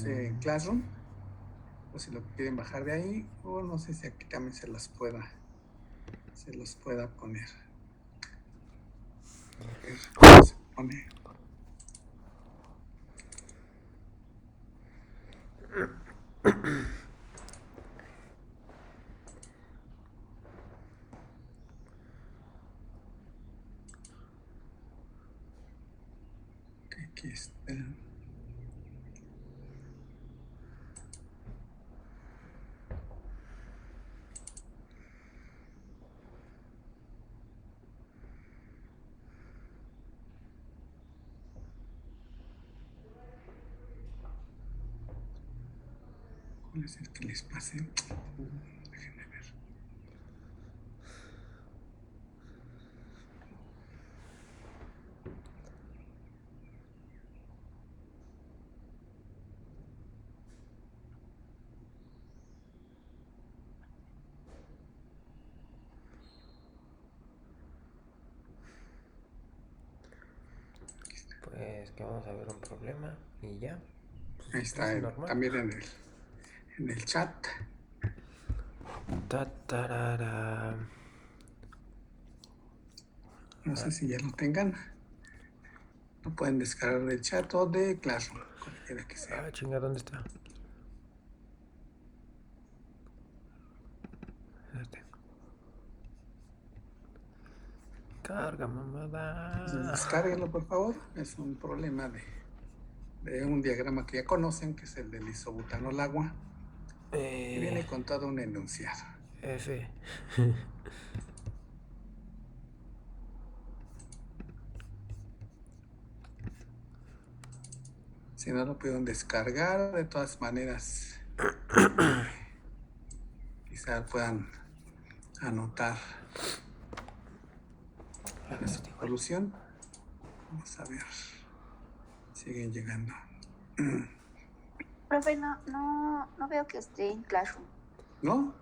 en Classroom, o si lo quieren bajar de ahí, o no sé si aquí también se los pueda poner. A ver cómo se pone. Aquí está. ¿Cuál es el que les pase? Déjenme ver. Pues que vamos a ver un problema y ya. Pues, Ahí está, también en el chat. Ta-tarara. No sé si ya lo tengan. Lo pueden descargar del chat o de Classroom, cualquiera que sea. Ah, chinga, ¿dónde está? Este. Carga, mamada. Entonces, descárguenlo, por favor. Es un problema de un diagrama que ya conocen, que es el del isobutanol agua. Y viene con todo un enunciado. F. Si no lo pueden descargar, de todas maneras, quizá puedan anotar la solución. Vamos a ver. Siguen llegando. Profe, no veo que esté en Classroom. ¿No?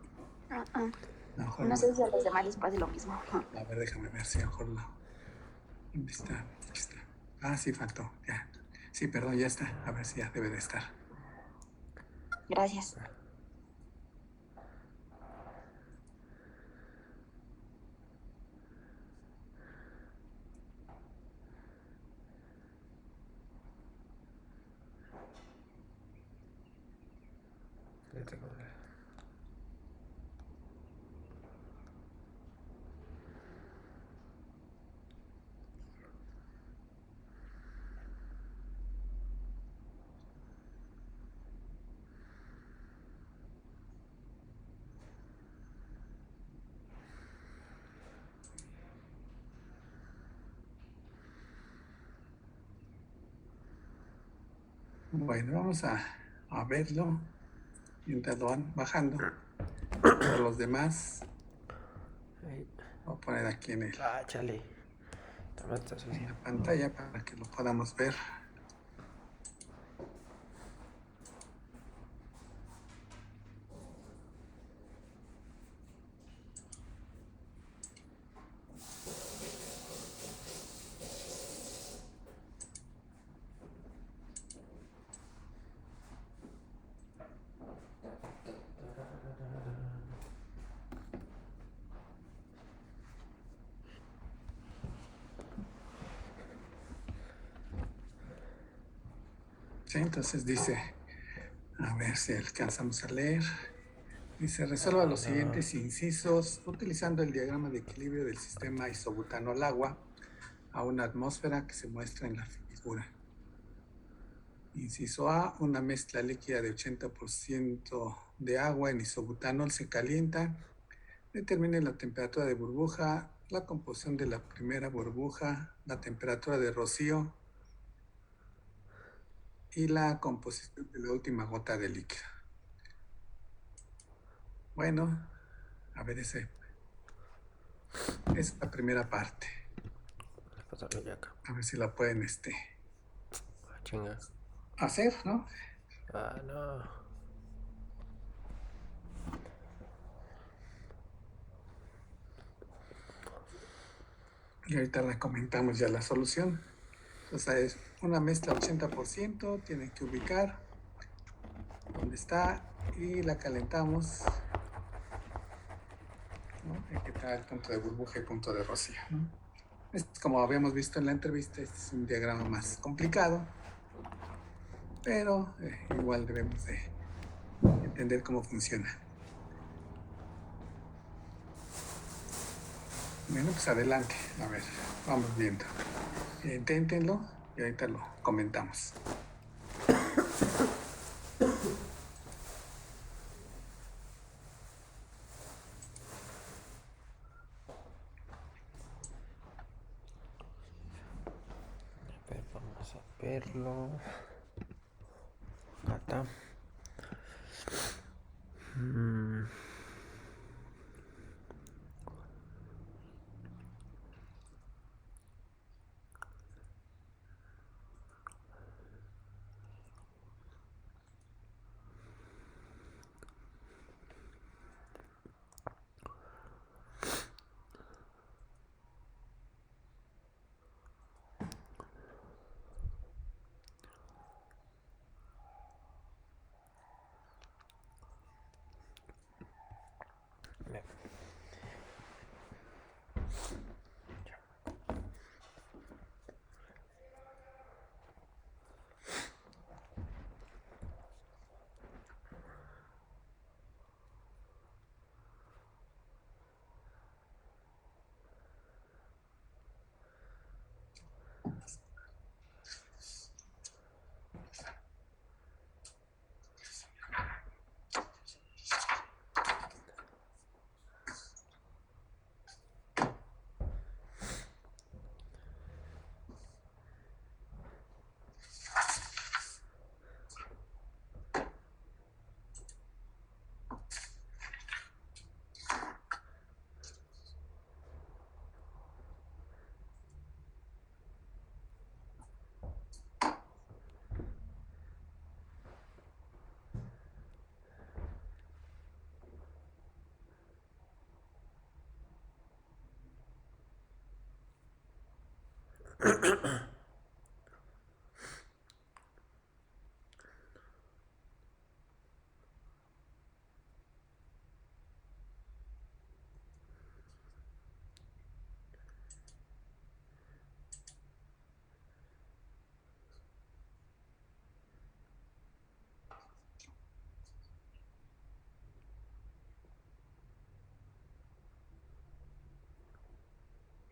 No sé si a los demás les pase lo mismo. A ver, déjame ver si a lo mejor lo... ¿Dónde está? Aquí está. Ah, sí, faltó. Ya. Sí, perdón, ya está. A ver si ya debe de estar. Gracias. Bueno, vamos a verlo mientras lo van bajando. Para los demás, voy a poner aquí en chale. en la pantalla para que lo podamos ver. Sí, entonces dice, a ver si alcanzamos a leer. Dice, resuelva los siguientes incisos utilizando el diagrama de equilibrio del sistema isobutanol agua a una atmósfera que se muestra en la figura. Inciso A, una mezcla líquida de 80% de agua en isobutanol se calienta. Determine la temperatura de burbuja, la composición de la primera burbuja, la temperatura de rocío y la composición de la última gota de líquido. Bueno, a ver, esa es la primera parte. A ver si la pueden Chinga. hacer, ¿no? No. Y ahorita le comentamos ya la solución. Entonces es una mezcla 80%, tienen que ubicar donde está y la calentamos, ¿no? Aquí está el punto de burbuja y punto de rocío, ¿no? Como habíamos visto en la entrevista, este es un diagrama más complicado, pero igual debemos de entender cómo funciona. Bueno, pues adelante, a ver, vamos viendo. Inténtenlo y ahorita lo comentamos. A ver, vamos a verlo. Acá está.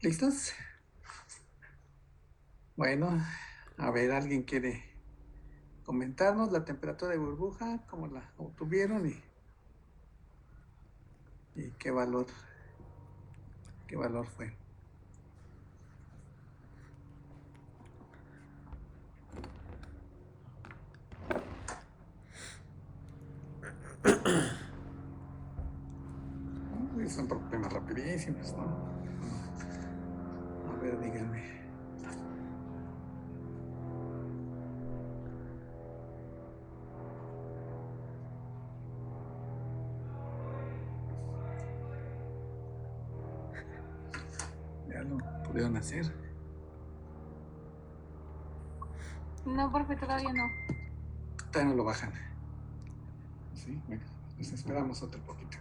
¿Listos? Bueno, a ver, ¿alguien quiere comentarnos la temperatura de burbuja, cómo la obtuvieron y qué valor fue? Son problemas rapidísimos, ¿no? A ver, díganme. ¿Ya lo pudieron hacer? No, profe, todavía no. Todavía no lo bajan. Sí, bueno, nos esperamos otro poquito.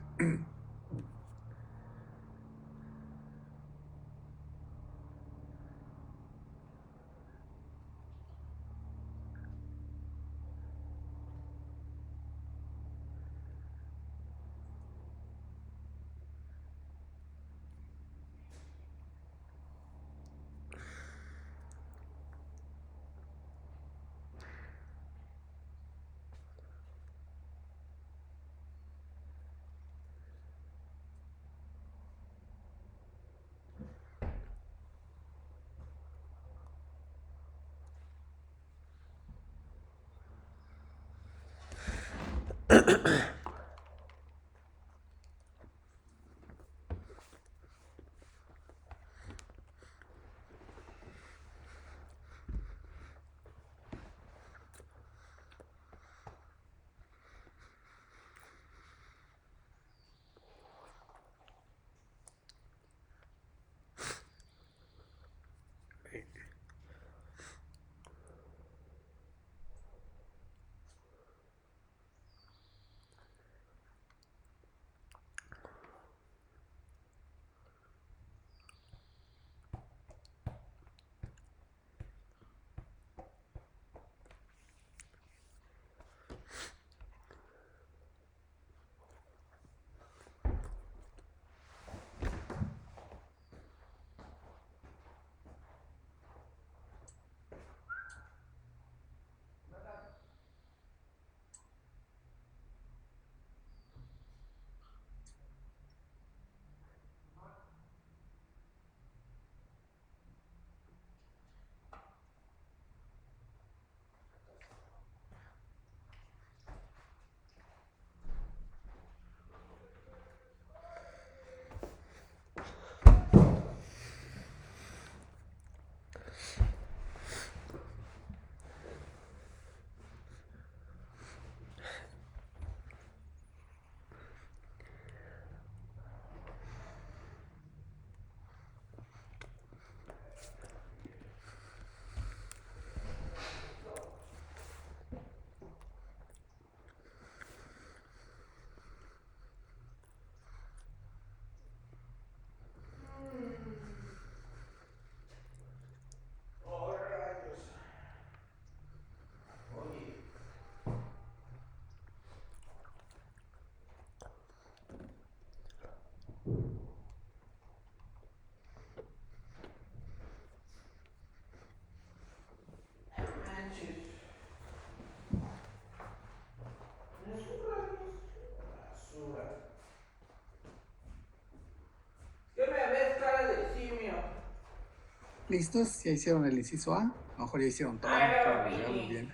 ¿Listos? ¿Ya hicieron el inciso A? A lo mejor ya hicieron todo. Ya, muy bien.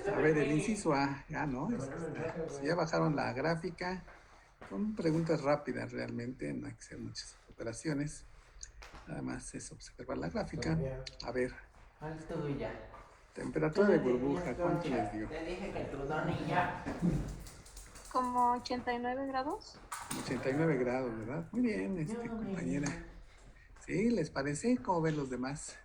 A ver, el inciso A, ya no, si ya bajaron la gráfica, son preguntas rápidas realmente, no hay que hacer muchas operaciones, nada más es observar la gráfica. A ver, temperatura de burbuja, ¿cuánto les dio? Te dije que tu don y ya. Como 89 grados. 89 grados, ¿verdad? Muy bien, compañera. ¿Sí? ¿Les parece? ¿Cómo ven los demás?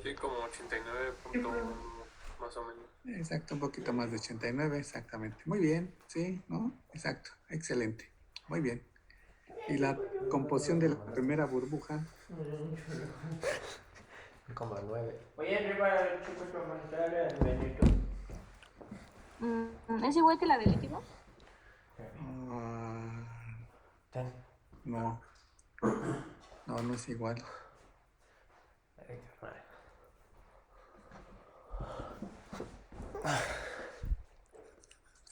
Sí, como 89.1 más o menos. Exacto, un poquito más de 89, exactamente. Muy bien, sí, ¿no? Exacto, excelente. Muy bien. Y la composición de la primera burbuja. Como 9. Oye, arriba el chico el Benito. ¿Es igual que la de líquido? No. No es igual.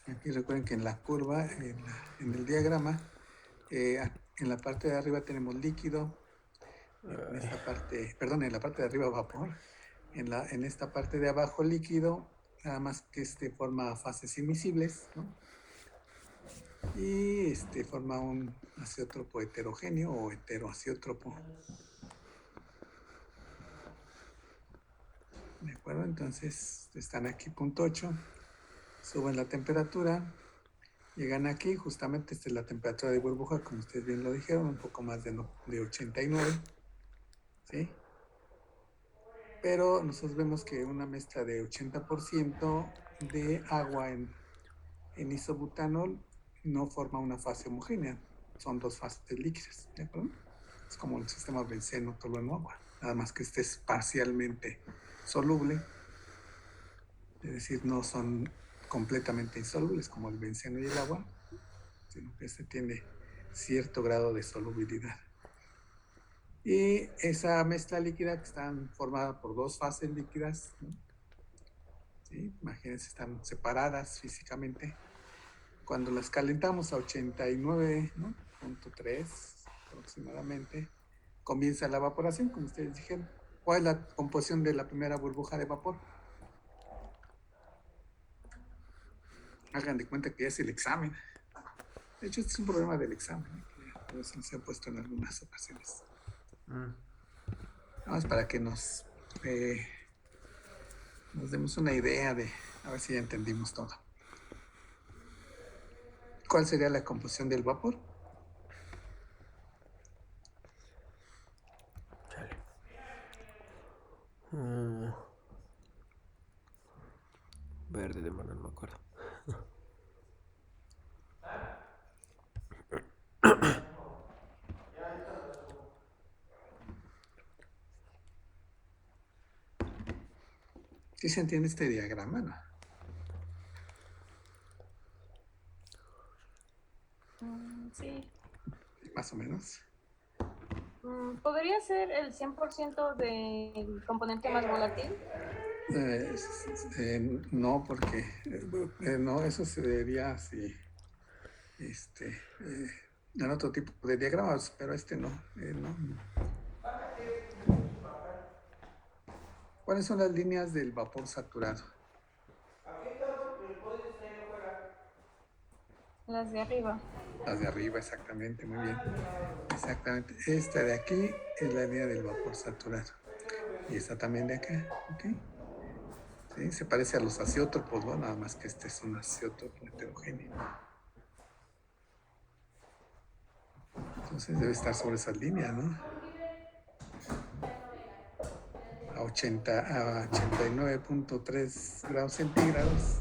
Aquí recuerden que en la curva, en el diagrama, en la parte de arriba tenemos líquido, en esta parte, perdón, en la parte de arriba vapor, en esta parte de abajo líquido, nada más que forma fases invisibles, ¿no? Y forma un azeótropo heterogéneo o heteroazeótropo. ¿De acuerdo? Entonces están aquí, punto 8, suben la temperatura, llegan aquí, justamente esta es la temperatura de burbuja, como ustedes bien lo dijeron, un poco más de 89, ¿sí? Pero nosotros vemos que una mezcla de 80% de agua en isobutanol no forma una fase homogénea, son dos fases líquidas, ¿de acuerdo? Es como el sistema benceno, tolueno, agua, nada más que es parcialmente soluble, es decir, no son completamente insolubles como el benceno y el agua, sino que tiene cierto grado de solubilidad. Y esa mezcla líquida que está formada por dos fases líquidas, ¿no? ¿Sí? Imagínense, están separadas físicamente. Cuando las calentamos a 89.3 aproximadamente, comienza la evaporación, como ustedes dijeron. ¿Cuál es la composición de la primera burbuja de vapor? Hagan de cuenta que ya es el examen. De hecho, este es un problema del examen, que se ha puesto en algunas ocasiones. Vamos para que nos demos una idea de, a ver si ya entendimos todo. ¿Cuál sería la composición del vapor? Verde de mano, no me acuerdo. ¿Sí se entiende este diagrama, no? Sí. Más o menos. ¿Podría ser el 100% del componente más volátil? No, porque no, eso se debería si en otro tipo de diagramas, pero no, no. ¿Cuáles son las líneas del vapor saturado? Las de arriba. Las de arriba, exactamente, muy bien. Exactamente. Esta de aquí es la línea del vapor saturado. Y esta también de acá, ¿ok? ¿Sí? Se parece a los azeótropos, ¿no? Nada más que este es un azeótropo heterogéneo. Entonces debe estar sobre esas líneas, ¿no? A 89.3 grados centígrados.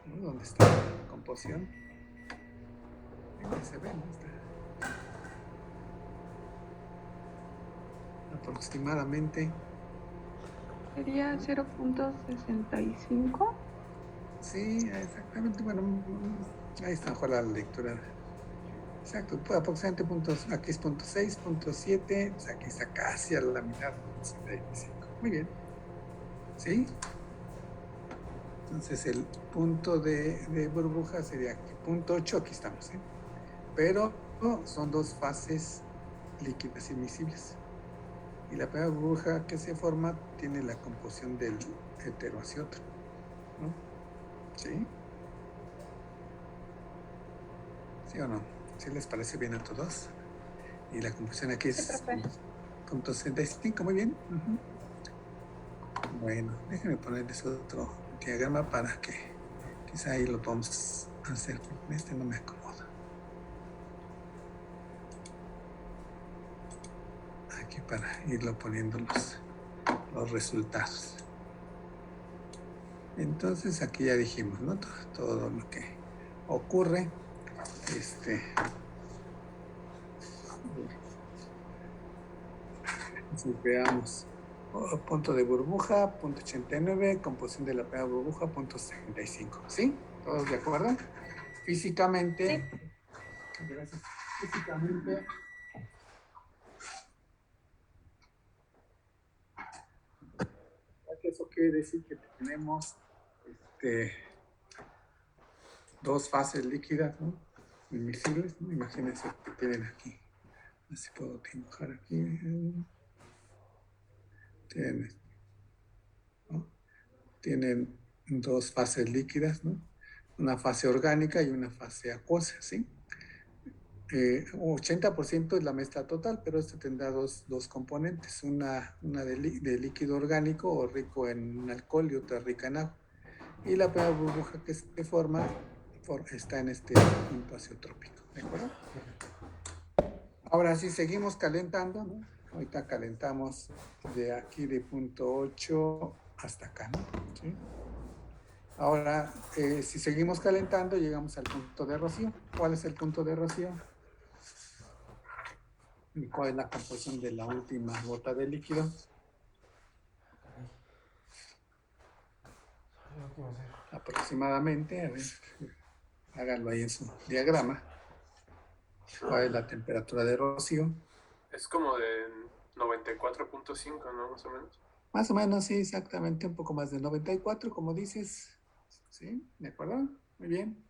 ¿No? ¿Dónde está la composición? Ahí se ve, ¿no? Está aproximadamente. Sería 0.65. Sí, exactamente. Bueno, ahí está mejor la lectura. Exacto, aproximadamente puntos, aquí es punto 6, punto 7, pues aquí está casi a la mitad, 75. Muy bien. ¿Sí? Entonces el punto de burbuja sería aquí, punto 8, aquí estamos, ¿eh? pero son dos fases líquidas inmiscibles. Y la primera burbuja que se forma tiene la composición del heteroaziotro, ¿no? ¿Sí? ¿Sí o no? ¿Sí les parece bien a todos? Y la composición aquí es punto 65, muy bien. Bueno, déjenme ponerles otro diagrama para que quizá ahí lo podamos hacer. Este no me acomoda. Aquí para irlo poniendo los resultados. Entonces aquí ya dijimos, ¿no? Todo lo que ocurre. Entonces veamos. Punto de burbuja, punto 89, composición de la primera burbuja, punto 65. ¿Sí? ¿Todos de acuerdo? Físicamente, sí. Gracias. Físicamente, eso quiere decir que tenemos dos fases líquidas, ¿no? Inmiscibles, ¿no? Imagínense que tienen aquí. Así puedo dibujar aquí. Tienen dos fases líquidas, ¿no? Una fase orgánica y una fase acuosa, ¿sí? 80% es la mezcla total, pero esto tendrá dos componentes, una de líquido orgánico o rico en alcohol y otra rica en agua. Y la primera burbuja que se forma está en este punto azeotrópico, ¿de acuerdo? Ahora sí, seguimos calentando, ¿no? Ahorita calentamos de aquí de punto 8 hasta acá, ¿no? ¿Sí? Ahora, si seguimos calentando, llegamos al punto de rocío. ¿Cuál es el punto de rocío? ¿Y cuál es la composición de la última gota de líquido? Aproximadamente, a ver, háganlo ahí en su diagrama. ¿Cuál es la temperatura de rocío? Es como de 94.5, ¿no? Más o menos. Más o menos, sí, exactamente, un poco más de 94, como dices. ¿Sí? ¿De acuerdo? Muy bien.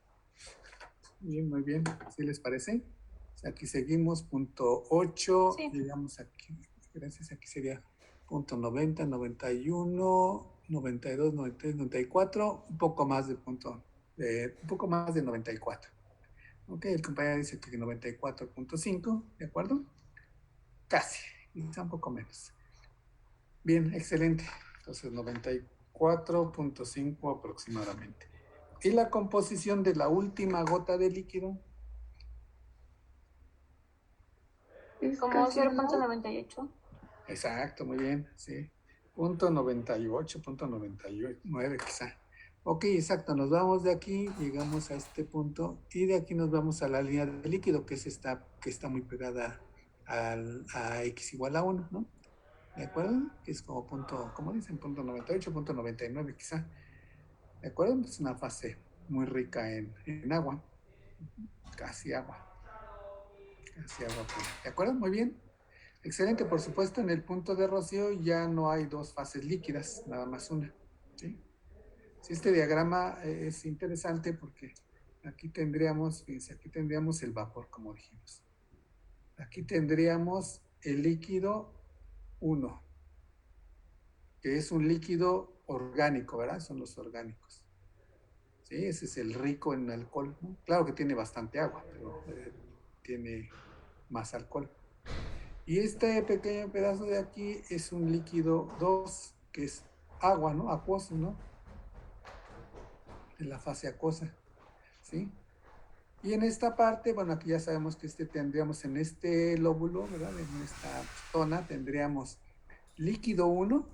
Muy bien. ¿Sí les parece? Aquí seguimos, punto 8, sí. Llegamos aquí, gracias, aquí sería punto 90, 91, 92, 93, 94, un poco más de un poco más de 94. Ok, el compañero dice que 94.5, ¿de acuerdo? Casi, quizá un poco menos. Bien, excelente. Entonces 94.5 aproximadamente. ¿Y la composición de la última gota de líquido? Como 0.98. Exacto, muy bien, sí. Punto 98, punto 99 quizá. Ok, exacto, nos vamos de aquí, llegamos a este punto y de aquí nos vamos a la línea de líquido que está muy pegada a x igual a 1, ¿no? ¿De acuerdo? Que es como punto, como dicen, punto 98, punto 99 quizá. ¿De acuerdo? Es una fase muy rica en agua, casi agua pura. ¿De acuerdo? Muy bien. Excelente, por supuesto, en el punto de rocío ya no hay dos fases líquidas, nada más una. ¿Sí? Sí, este diagrama es interesante porque aquí tendríamos, fíjense, aquí tendríamos el vapor, como dijimos. Aquí tendríamos el líquido 1, que es un líquido orgánico, ¿verdad? Son los orgánicos. Sí, ese es el rico en alcohol, ¿no? Claro que tiene bastante agua, pero tiene más alcohol. Y este pequeño pedazo de aquí es un líquido 2, que es agua, ¿no? Acuoso, ¿no? En la fase acuosa, ¿sí? Y en esta parte, bueno, aquí ya sabemos que tendríamos en este lóbulo, ¿verdad? En esta zona tendríamos líquido 1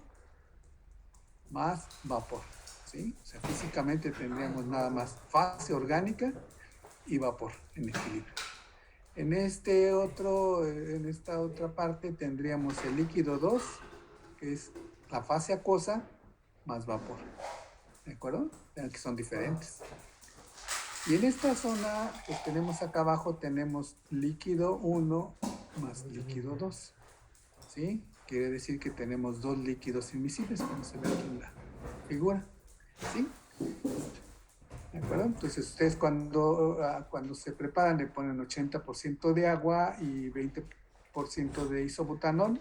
más vapor, ¿sí? O sea, físicamente tendríamos nada más fase orgánica y vapor en equilibrio. En esta otra parte tendríamos el líquido 2, que es la fase acuosa más vapor. ¿De acuerdo? Vean que son diferentes. Y en esta zona que tenemos acá abajo tenemos líquido 1 más líquido 2. ¿Sí? Quiere decir que tenemos dos líquidos inmiscibles, como se ve aquí en la figura. ¿Sí? ¿De acuerdo? Entonces ustedes cuando se preparan le ponen 80% de agua y 20% de isobutanol,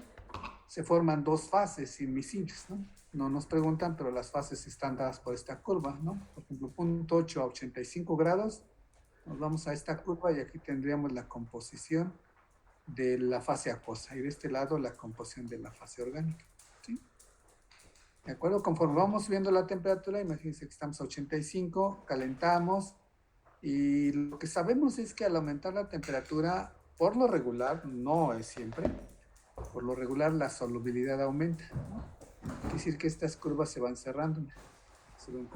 se forman dos fases inmiscibles, ¿no? No nos preguntan, pero las fases están dadas por esta curva, ¿no? Por ejemplo, punto 8 a 85 grados, nos vamos a esta curva y aquí tendríamos la composición de la fase acuosa y de este lado la composición de la fase orgánica, ¿sí? ¿De acuerdo? Conforme vamos subiendo la temperatura, imagínense que estamos a 85, calentamos y lo que sabemos es que al aumentar la temperatura, por lo regular, no es siempre, por lo regular la solubilidad aumenta, ¿no? Quiere decir que estas curvas se van cerrando, se van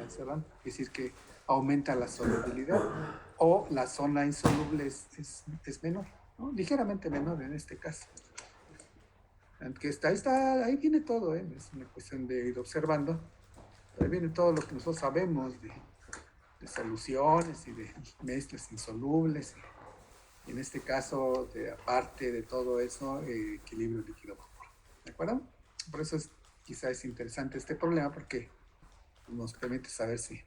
cerrando, quiere decir que aumenta la solubilidad o la zona insoluble es menor, ¿no? Ligeramente menor en este caso. Que ahí viene todo, es una cuestión de ir observando, ahí viene todo lo que nosotros sabemos de soluciones y de mezclas insolubles, y en este caso, aparte de todo eso, equilibrio líquido-vapor, ¿de acuerdo? Por eso quizá es interesante este problema, porque nos permite saber si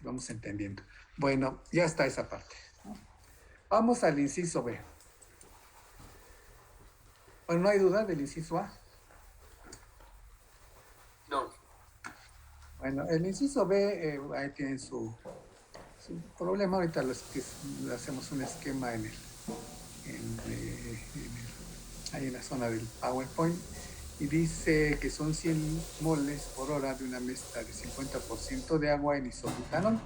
vamos entendiendo. Bueno, ya está esa parte, ¿no? Vamos al inciso B. Bueno, no hay duda del inciso A. No. Bueno, el inciso B, ahí tienen su problema. Ahorita le hacemos un esquema ahí en la zona del PowerPoint, y dice que son 100 moles por hora de una mezcla de 50% de agua en isobutanol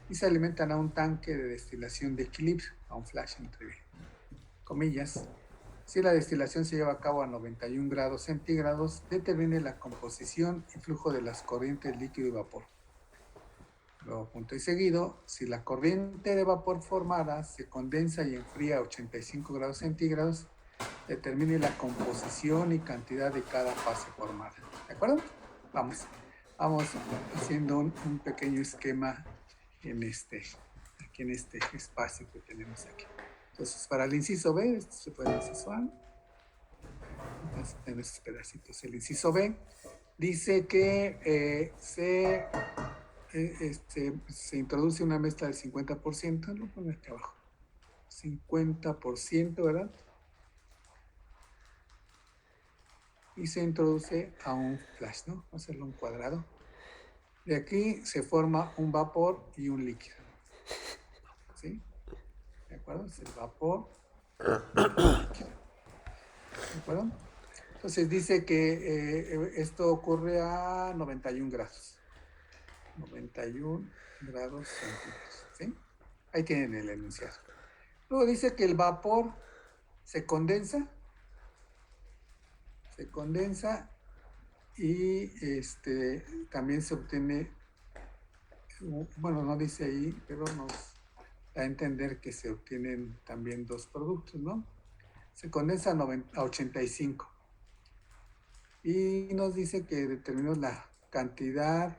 y se alimentan a un tanque de destilación de equilibrio, a un flash entre comillas. Si la destilación se lleva a cabo a 91 grados centígrados, determine la composición y flujo de las corrientes líquido y vapor. Luego, punto y seguido, si la corriente de vapor formada se condensa y enfría a 85 grados centígrados, determine la composición y cantidad de cada fase formada. ¿De acuerdo? Vamos haciendo un pequeño esquema aquí en este espacio que tenemos aquí. Entonces, para el inciso B, esto se puede inciso A. En estos pedacitos. El inciso B dice que se introduce una mezcla del 50%, lo pongo aquí abajo, 50%, ¿verdad? Y se introduce a un flash, ¿no? Vamos a hacerlo un cuadrado. De aquí se forma un vapor y un líquido, ¿sí? ¿De acuerdo? Es el vapor y el líquido. ¿De acuerdo? Entonces dice que esto ocurre a 91 grados. 91 grados centígrados, ¿sí? Ahí tienen el enunciado. Luego dice que el vapor se condensa y también se obtiene, bueno, no dice ahí, pero nos da a entender que se obtienen también dos productos, ¿no? Se condensa a 85 y nos dice que determinamos la cantidad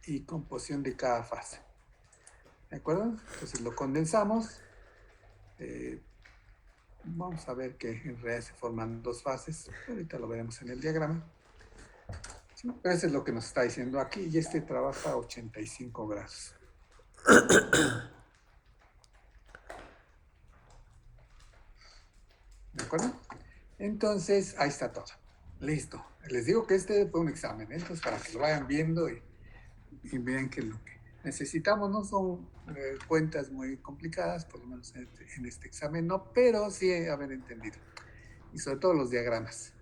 y composición de cada fase. ¿De acuerdo? Entonces lo condensamos. Vamos a ver que en realidad se forman dos fases. Ahorita lo veremos en el diagrama. ¿Sí? Pero eso es lo que nos está diciendo aquí. Y trabaja a 85 grados. ¿De acuerdo? Entonces, ahí está todo. Listo. Les digo que fue un examen, ¿eh? Entonces, para que lo vayan viendo y vean que lo que necesitamos no son cuentas muy complicadas, por lo menos en este examen no, pero sí haber entendido. Y sobre todo los diagramas.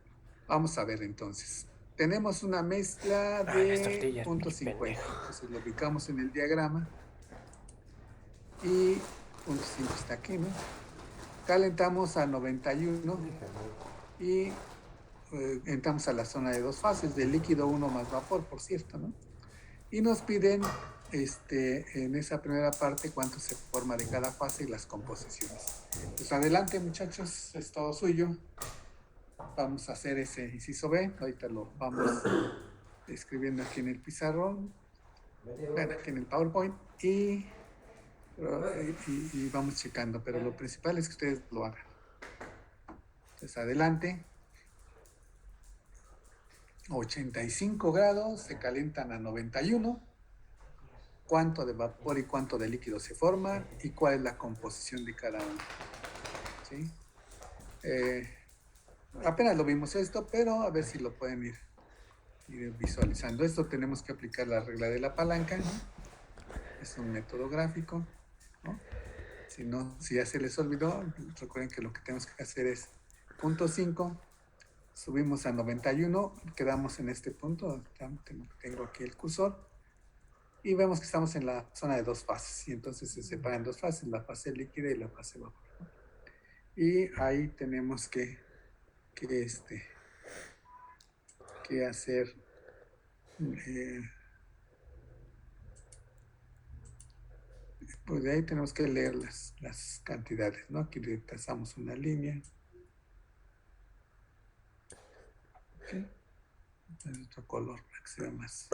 Vamos a ver entonces. Tenemos una mezcla de punto 50. Entonces lo ubicamos en el diagrama. Y punto 5 está aquí, ¿no? Calentamos a 91 y entramos a la zona de dos fases, de líquido 1 más vapor, por cierto, ¿no? Y nos piden en esa primera parte cuánto se forma de cada fase y las composiciones. Pues adelante, muchachos, es todo suyo. Vamos a hacer ese inciso B. Ahorita lo vamos escribiendo aquí en el pizarrón, bueno, aquí en el PowerPoint, y vamos checando, pero lo principal es que ustedes lo hagan. Entonces adelante. 85 grados, se calientan a 91 cuánto de vapor y cuánto de líquido se forma y cuál es la composición de cada uno. ¿Sí? Apenas lo vimos esto, pero a ver si lo pueden ir visualizando. Esto tenemos que aplicar la regla de la palanca, ¿no? Es un método gráfico, ¿no? Si ya se les olvidó, recuerden que lo que tenemos que hacer es punto 5, subimos a 91, quedamos en este punto, tengo aquí el cursor, y vemos que estamos en la zona de dos fases, y entonces se separan dos fases, la fase líquida y la fase vapor, ¿no? Y ahí tenemos que hacer, pues de ahí tenemos que leer las cantidades, ¿no? Aquí le trazamos una línea. ¿Sí? Otro color para que se vea más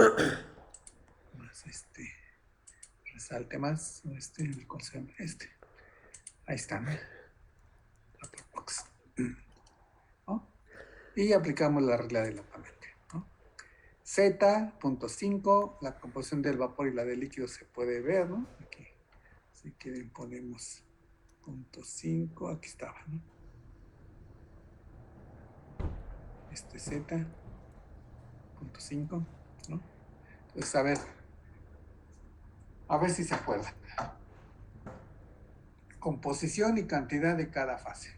resalte más, el concepto, ahí está, ¿no? ¿No? Y aplicamos la regla de la palanca, ¿no? Z.5, la composición del vapor y la del líquido se puede ver, ¿no? Aquí, si quieren ponemos .5, aquí estaba, ¿no? Z.5, ¿no? Entonces, a ver si se acuerdan. Composición y cantidad de cada fase.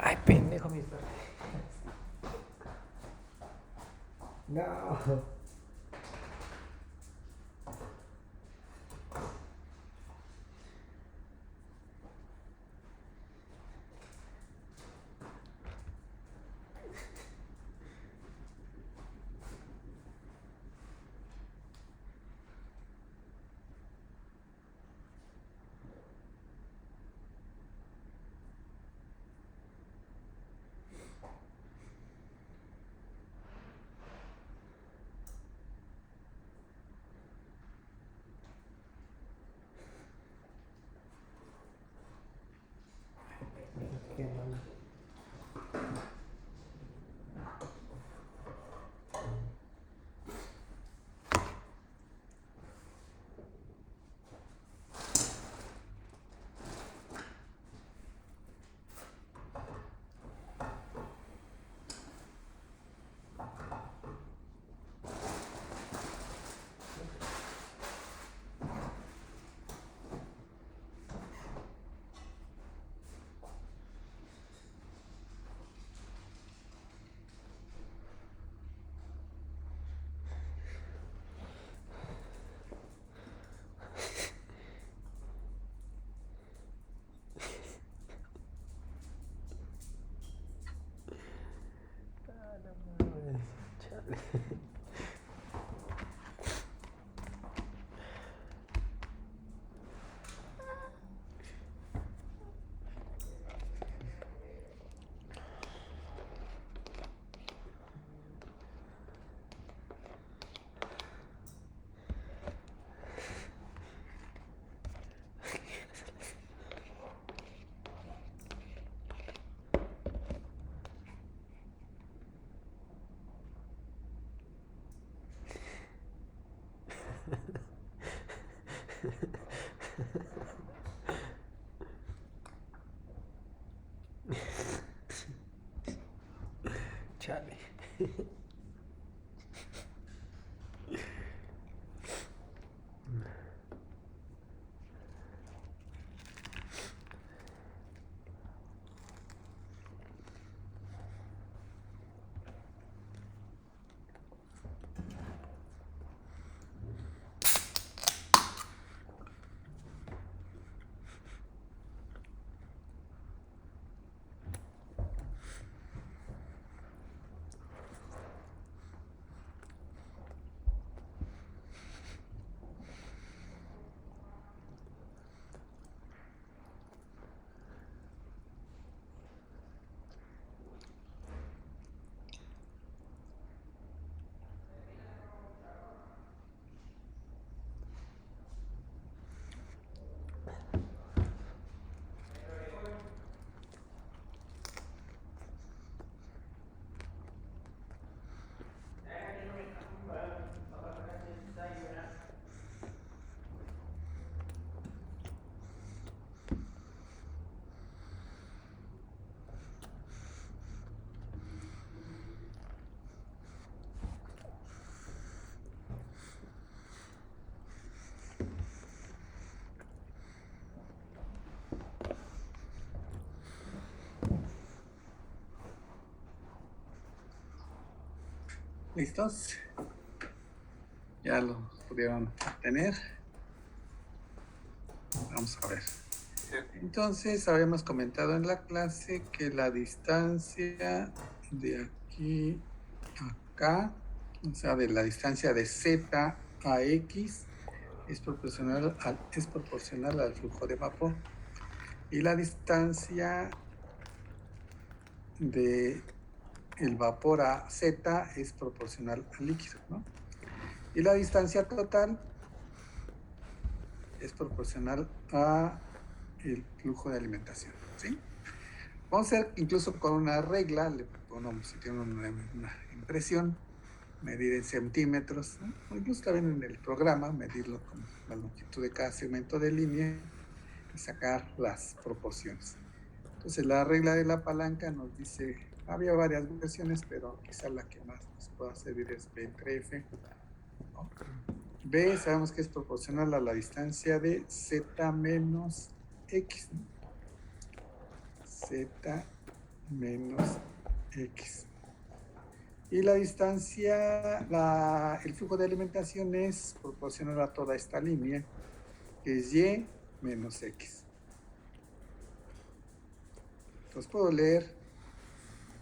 Ay, pendejo, mi padre. No. ¿Listos? Ya lo pudieron tener. Vamos a ver. Entonces, habíamos comentado en la clase que la distancia de aquí a acá, o sea, de la distancia de Z a X, es proporcional al flujo de vapor. Y la distancia de el vapor a Z es proporcional al líquido, ¿no? Y la distancia total es proporcional a el flujo de alimentación, ¿sí? Vamos a hacer incluso con una regla, le ponemos, si tienen una impresión, medir en centímetros, ¿no? O incluso también en el programa, medirlo con la longitud de cada segmento de línea y sacar las proporciones. Entonces la regla de la palanca nos dice, había varias versiones, pero quizá la que más nos pueda servir es B entre F, ¿no? B sabemos que es proporcional a la distancia de Z menos X, ¿no? Z menos X. Y la distancia, el flujo de alimentación es proporcional a toda esta línea, que es Y menos X. Entonces puedo leer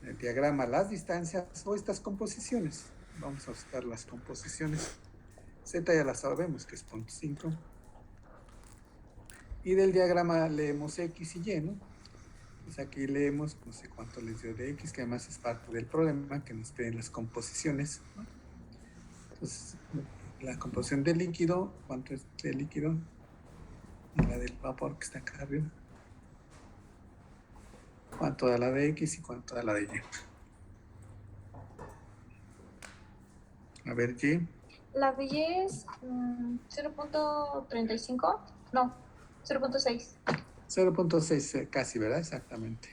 en el diagrama las distancias o estas composiciones. Vamos a buscar las composiciones. Z ya la sabemos que es 0.5. Y del diagrama leemos X y Y, ¿no? Pues aquí leemos, no sé cuánto les dio de X, que además es parte del problema, que nos piden las composiciones, ¿no? Entonces, la composición del líquido, ¿cuánto es de líquido? Y la del vapor que está acá arriba. ¿Cuánto da la de X y cuánto da la de Y? A ver, Y. La de Y es 0.35, no, 0.6. 0.6 casi, ¿verdad? Exactamente.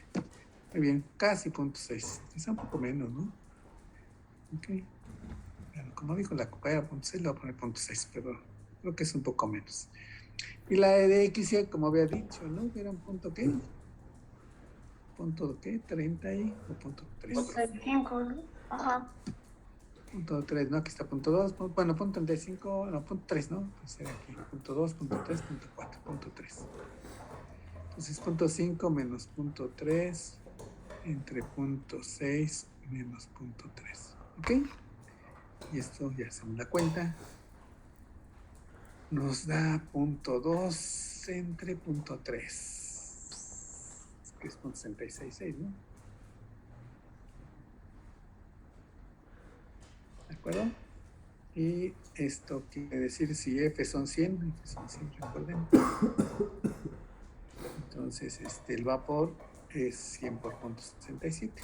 Muy bien, casi 0.6. Es un poco menos, ¿no? Ok. Bueno, como dijo la compañera 0.6, le voy a poner 0.6, pero creo que es un poco menos. Y la de X, como había dicho, ¿no? Era un punto ¿qué? ¿Punto qué? 30 y o punto 3. 35, ¿no? Ajá. Punto 3, ¿no? Aquí está punto 2, bueno, punto 35, no, punto 3, ¿no? Entonces aquí, punto 2, punto 3, punto 4, punto 3. Entonces, punto 5 menos punto 3 entre punto 6 menos punto 3. ¿Ok? Y esto ya hacemos la cuenta. Nos da punto 2 entre punto 3. Que es punto 66,6, ¿no? ¿De acuerdo? Y esto quiere decir si F son 100, recuerden. Entonces, el vapor es 100 por punto 67.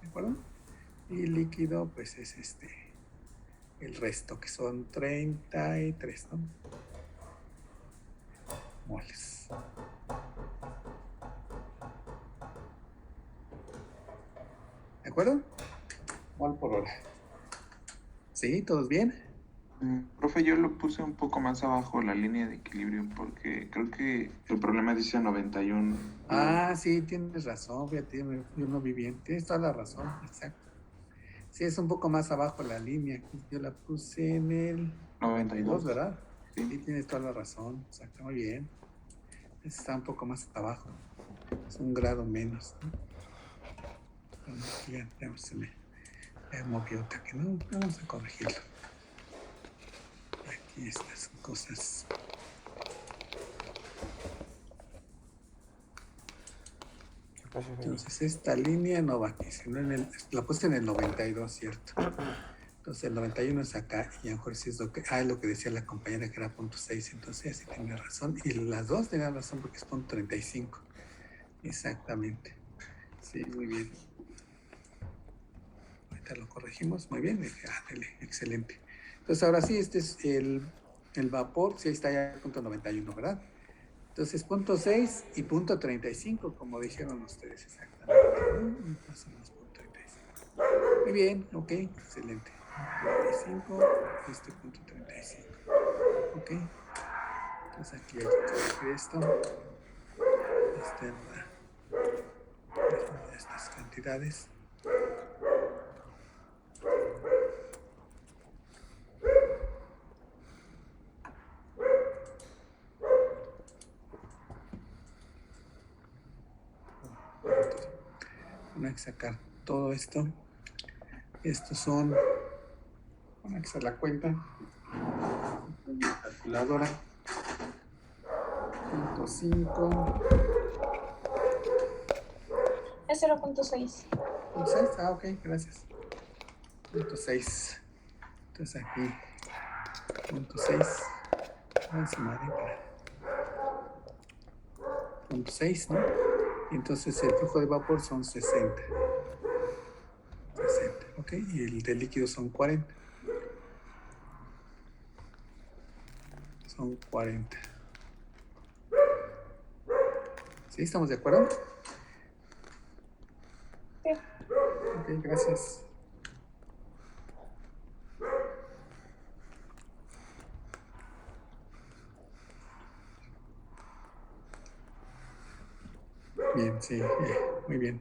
¿De acuerdo? Y líquido, pues es el resto, que son 33, ¿no? Moles. ¿De acuerdo? mol por hora. ¿Sí? ¿Todos bien? Profe, yo lo puse un poco más abajo la línea de equilibrio porque creo que el problema dice 91. Ah, sí, tienes razón, fíjate, yo no vi bien. Tienes toda la razón, exacto. Sí, es un poco más abajo la línea. Yo la puse en el 92, ¿verdad? Sí, tienes toda la razón, exacto, muy bien. Está un poco más abajo. Es un grado menos, ¿no? Bueno, aquí ya se me movió, que no, vamos a corregirlo. Aquí estas cosas. Entonces esta línea no va aquí, sino la puse en el 92, ¿cierto? Entonces el 91 es acá y a lo mejor sí es lo que decía la compañera que era .6, entonces sí tenía razón. Y las dos tenían razón porque es .35. Exactamente. Sí, muy bien. Ahorita lo corregimos, muy bien. Excelente. Entonces ahora sí, este es el vapor, sí, ahí está ya .91, ¿verdad? Entonces, .6 y .35, como dijeron ustedes, exactamente. Pasamos .35. Muy bien, ok, excelente. 35, este .35. Ok. Entonces aquí hay que corregir esto. Estas cantidades. Van a sacar todo esto. Estos son, van a hacer la cuenta. Calculadora. .5. Es 0.6. .6, ok, gracias. .6. Entonces aquí, .6. .6, ¿no? Y entonces el flujo de vapor son 60. 60, ok. Y el de líquido son 40. Son 40. ¿Sí? ¿Estamos de acuerdo? Sí. Ok, gracias. Bien, sí, muy bien.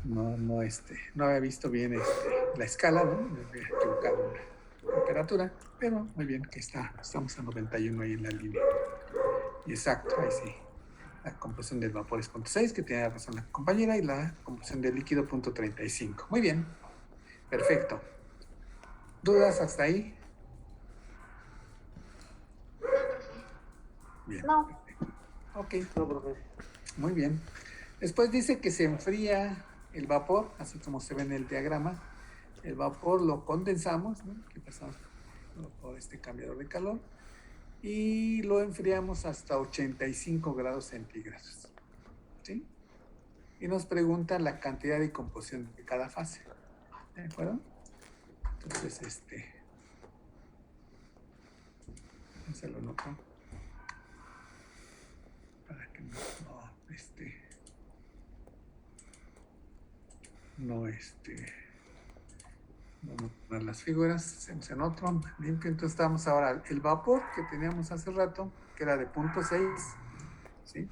No había visto bien la escala, ¿no? Me había equivocado en la temperatura, pero muy bien que estamos a 91 ahí en la línea. Y exacto, ahí sí. La composición del vapor es .6, que tiene razón la compañera, y la composición del líquido .35. Muy bien, perfecto. ¿Dudas hasta ahí? Bien. No. Perfecto. Ok. Muy bien. Después dice que se enfría el vapor, así como se ve en el diagrama. El vapor lo condensamos, ¿no? Que pasamos por este cambiador de calor y lo enfriamos hasta 85 grados centígrados. ¿Sí? Y nos pregunta la cantidad de composición de cada fase. ¿De acuerdo? Entonces, se lo noto. Para que no vamos a poner las figuras, hacemos en otro, limpio. Entonces estamos ahora, el vapor que teníamos hace rato, que era de .6, ¿sí?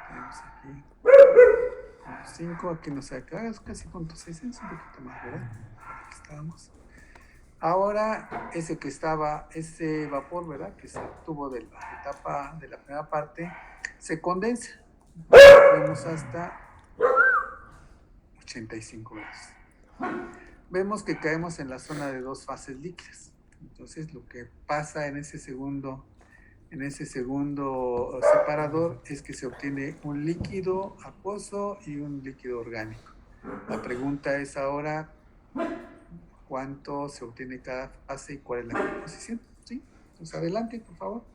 Tenemos aquí 5, aquí no sé, acá es casi .6, es un poquito más, ¿verdad? Aquí estábamos. Ahora, ese vapor, ¿verdad? Que se obtuvo de la etapa, de la primera parte, se condensa. Vemos hasta 85 grados. Vemos que caemos en la zona de dos fases líquidas. Entonces, lo que pasa en ese segundo separador es que se obtiene un líquido acuoso y un líquido orgánico. La pregunta es ahora cuánto se obtiene cada fase y cuál es la composición. ¿Sí? Entonces, adelante, por favor.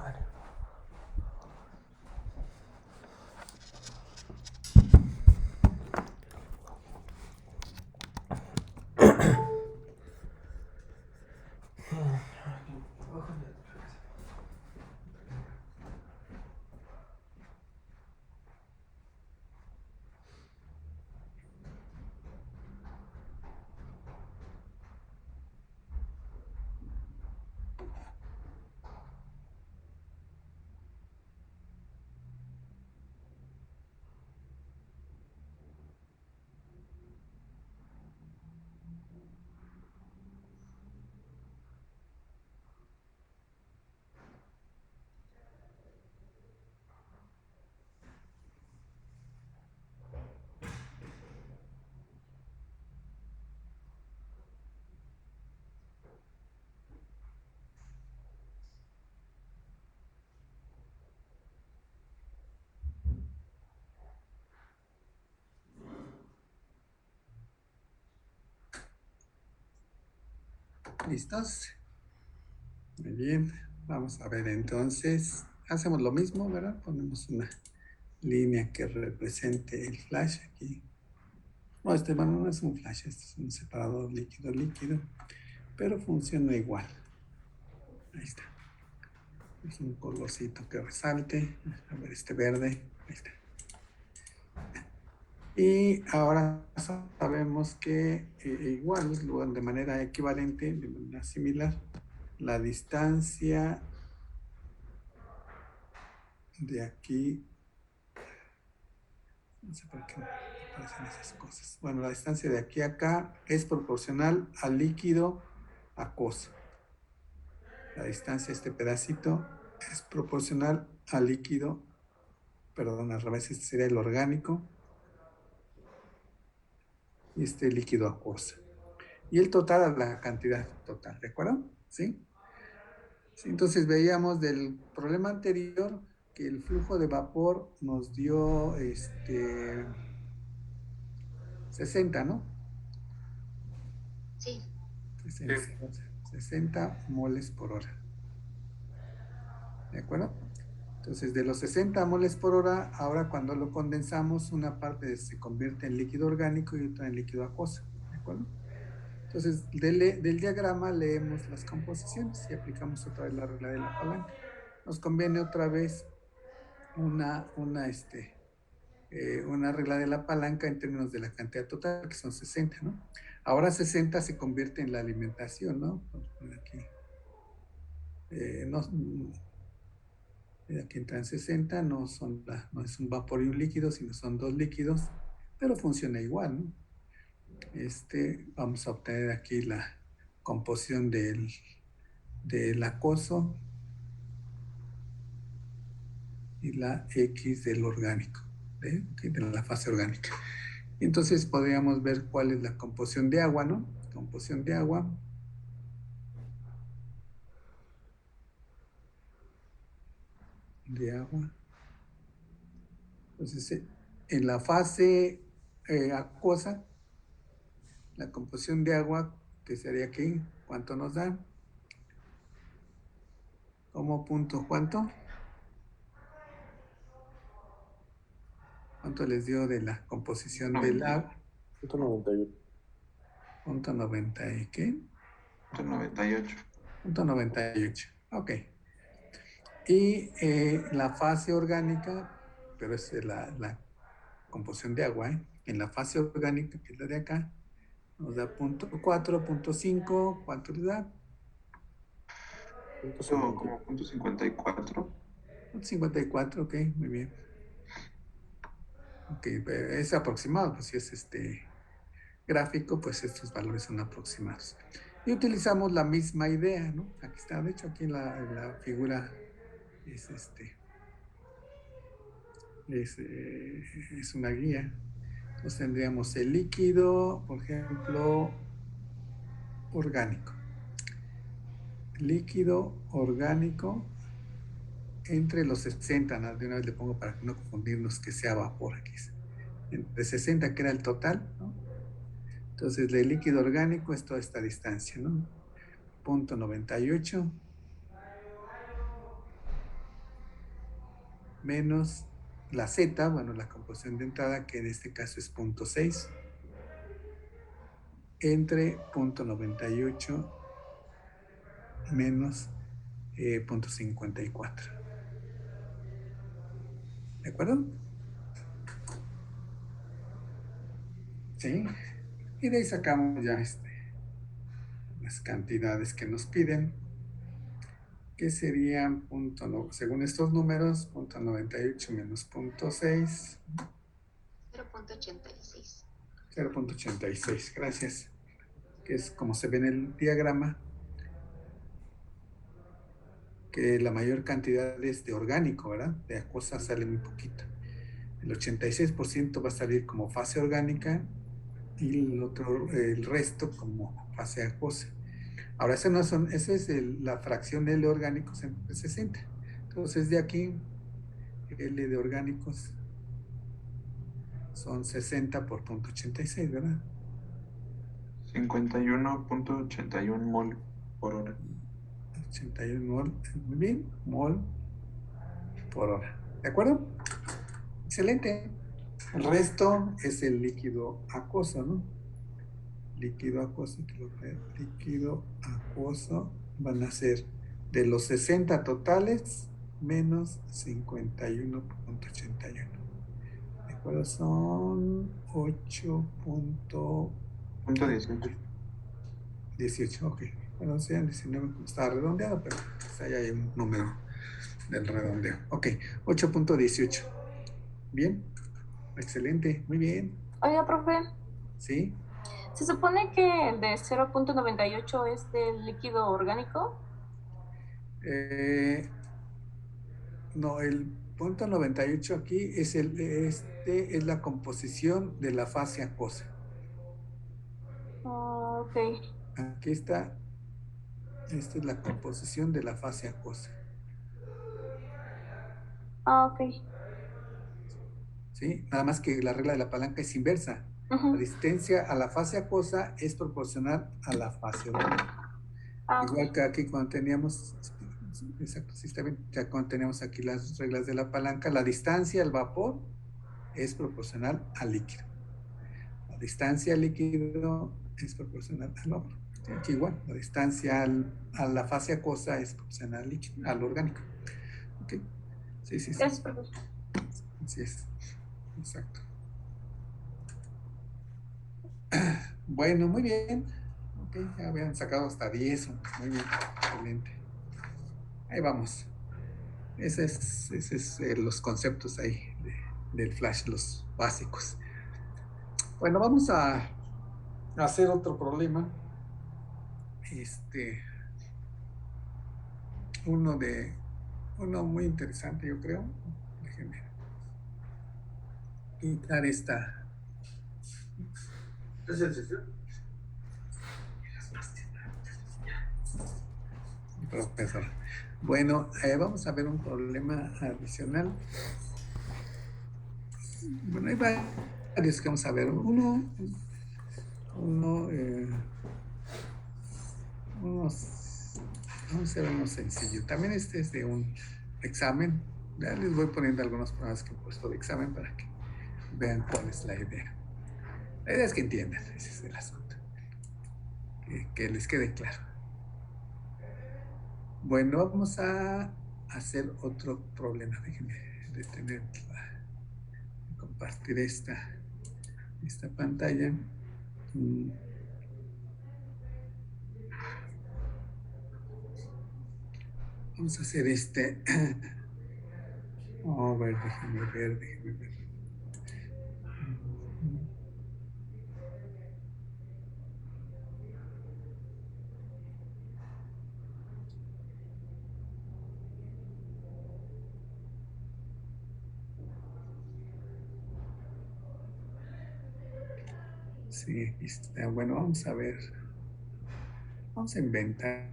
madre. ¿Listos? Muy bien. Vamos a ver entonces. Hacemos lo mismo, ¿verdad? Ponemos una línea que represente el flash aquí. No, bueno, no es un flash, este es un separador líquido-líquido, pero funciona igual. Ahí está. Es un colorcito que resalte. A ver, este verde. Ahí está. Y ahora sabemos que igual, de manera equivalente, de manera similar, la distancia de aquí, no sé por qué aparecen esas cosas. Bueno, la distancia de aquí a acá es proporcional al líquido acuoso. La distancia de este pedacito es proporcional al líquido, perdón, al revés, este sería el orgánico y este líquido acuoso. Y el total a la cantidad total, ¿de acuerdo? ¿Sí? Sí, entonces veíamos del problema anterior que el flujo de vapor nos dio 60, ¿no? Sí. 60 moles por hora. ¿De acuerdo? Entonces, de los 60 moles por hora, ahora cuando lo condensamos, una parte se convierte en líquido orgánico y otra en líquido acuoso. ¿De acuerdo? Entonces, del diagrama leemos las composiciones y aplicamos otra vez la regla de la palanca. Nos conviene otra vez una regla de la palanca en términos de la cantidad total, que son 60, ¿no? Ahora 60 se convierte en la alimentación, ¿no? Aquí, aquí entran 60, no es un vapor y un líquido, sino son dos líquidos, pero funciona igual, ¿no? Vamos a obtener aquí la composición del acoso y la X del orgánico, de la fase orgánica. Entonces podríamos ver cuál es la composición de agua, ¿no? Composición de agua. Entonces, en la fase acuosa, la composición de agua, que sería aquí, ¿cuánto nos da? ¿Cómo punto cuánto? ¿Cuánto les dio de la composición del agua? 198. Punto 90 y ¿qué? 98. Punto 98. Ok. Y la fase orgánica, pero es la composición de agua, ¿eh? En la fase orgánica, que es la de acá, nos da punto 4, punto 5, ¿cuánto le da? Como punto 54. Punto 54, ok, muy bien. Ok, es aproximado, pues si es gráfico, pues estos valores son aproximados. Y utilizamos la misma idea, ¿no? Aquí está, de hecho aquí en la figura es una guía. Entonces tendríamos el líquido, por ejemplo, orgánico. Líquido orgánico entre los 60, ¿no? De una vez le pongo para no confundirnos que sea vapor aquí. Entre 60, que era el total, ¿no? Entonces, el líquido orgánico es toda esta distancia, ¿no? Punto 98. menos la Z, bueno, la composición de entrada, que en este caso es 0.6, entre 0.98 menos 0.54. ¿De acuerdo? Sí. Y de ahí sacamos ya las cantidades que nos piden, que serían según estos números, 0.98 menos 0.6. 0.86. 0.86, gracias. Que es como se ve en el diagrama, que la mayor cantidad es de orgánico, ¿verdad? De acuosa sale muy poquito. El 86% va a salir como fase orgánica y el resto como fase acuosa. Ahora, esa es la fracción L orgánicos entre 60. Entonces, de aquí, L de orgánicos son 60 por 0.86, ¿verdad? 51.81 mol por hora. 81 mol, muy bien, mol por hora. ¿De acuerdo? Excelente. El resto es el líquido acuoso, ¿no? Líquido acuoso van a ser de los 60 totales menos 51.81. ¿De acuerdo? Son 8.18. Ok. Bueno, sean 19, está redondeado, pero pues ahí hay un número del redondeo. Ok, 8.18. Bien, excelente, muy bien. Oiga, profe, ¿Sí? ¿se supone que el de 0.98 es del líquido orgánico? No, el punto 98 aquí es la composición de la fase acuosa. Ok. Aquí está, esta es la composición de la fase acuosa. Ok. ¿Sí? Nada más que la regla de la palanca es inversa. La distancia a la fase acuosa es proporcional a la fase orgánica. Igual que aquí cuando teníamos, exacto, sí está bien, ya cuando teníamos aquí las reglas de la palanca, la distancia al vapor es proporcional al líquido. La distancia al líquido es proporcional al vapor. Aquí igual, la distancia a la fase acuosa es proporcional al líquido, al orgánico. ¿Ok? Sí, sí, sí. Gracias, profe. Así es. Exacto. Bueno, muy bien. Ok, ya habían sacado hasta 10. Muy bien, excelente. Ahí vamos. Ese es los conceptos ahí del flash, los básicos. Bueno, vamos a hacer otro problema. Uno muy interesante, yo creo. Déjenme quitar esta. ¿Es el sesión? Profesor. Bueno, vamos a ver un problema adicional. Bueno, hay varios que vamos a ver. Vamos a hacer uno sencillo. También este es de un examen. Ya les voy poniendo algunos programas que he puesto de examen para que vean cuál es la idea. La idea es que entiendan, ese es el asunto. Que les quede claro. Bueno, vamos a hacer otro problema. Déjenme detener, compartir esta pantalla. Vamos a hacer a ver, déjenme ver. Sí, aquí está. Bueno, vamos a ver. Vamos a inventar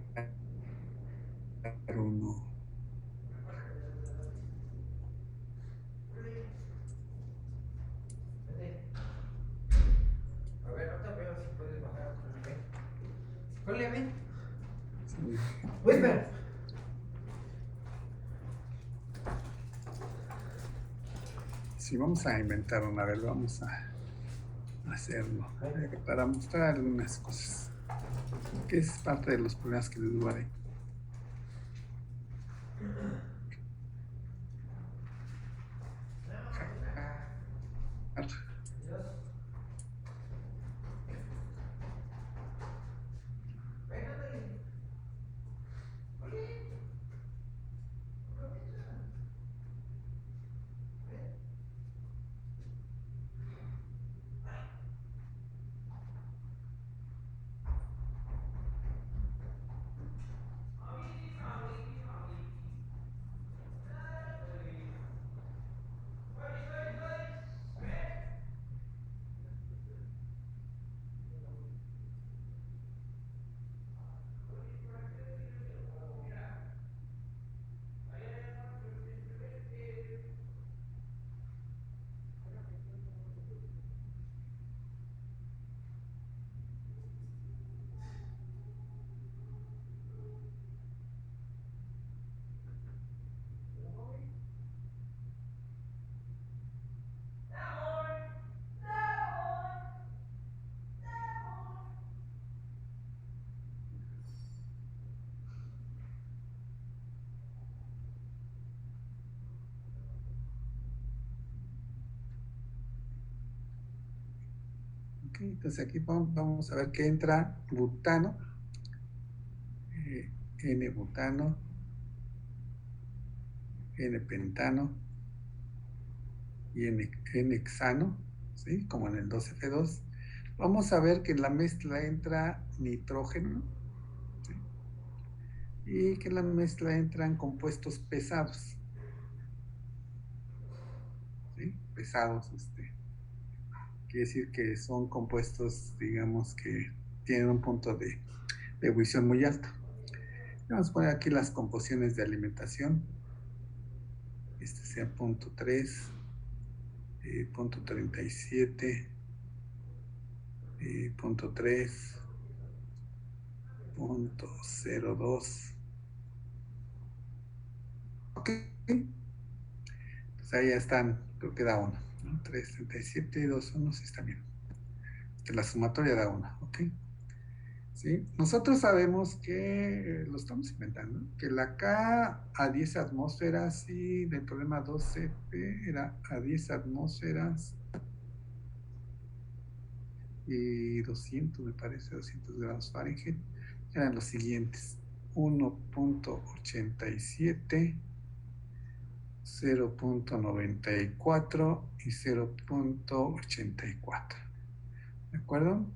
uno. A ver, ahorita veo si puedes bajar con el ven. Sí. Whisper. Sí, vamos a inventar una vez, vamos a hacerlo para mostrar algunas cosas, que es parte de los problemas que les daré. Ok, entonces aquí vamos a ver que entra butano, N-butano, N-pentano y N-hexano, ¿sí? Como en el 2F2. Vamos a ver que en la mezcla entra nitrógeno, ¿sí? Y que en la mezcla entran compuestos pesados, ¿sí? Pesados, quiere decir que son compuestos, digamos, que tienen un punto de ebullición muy alto. Vamos a poner aquí las composiciones de alimentación. Este sea punto 3, punto 37, punto 3, punto 02. Ok, pues ahí ya están, creo que da 1, ¿no? 3, 37, 2, 1, sí está bien. La sumatoria da 1, ok. ¿Sí? Nosotros sabemos que, lo estamos inventando, que la K a 10 atmósferas y del problema 2F era a 10 atmósferas y 200, me parece, 200 grados Fahrenheit, eran los siguientes: 1.87, 0.94 y 0.84. ¿De acuerdo?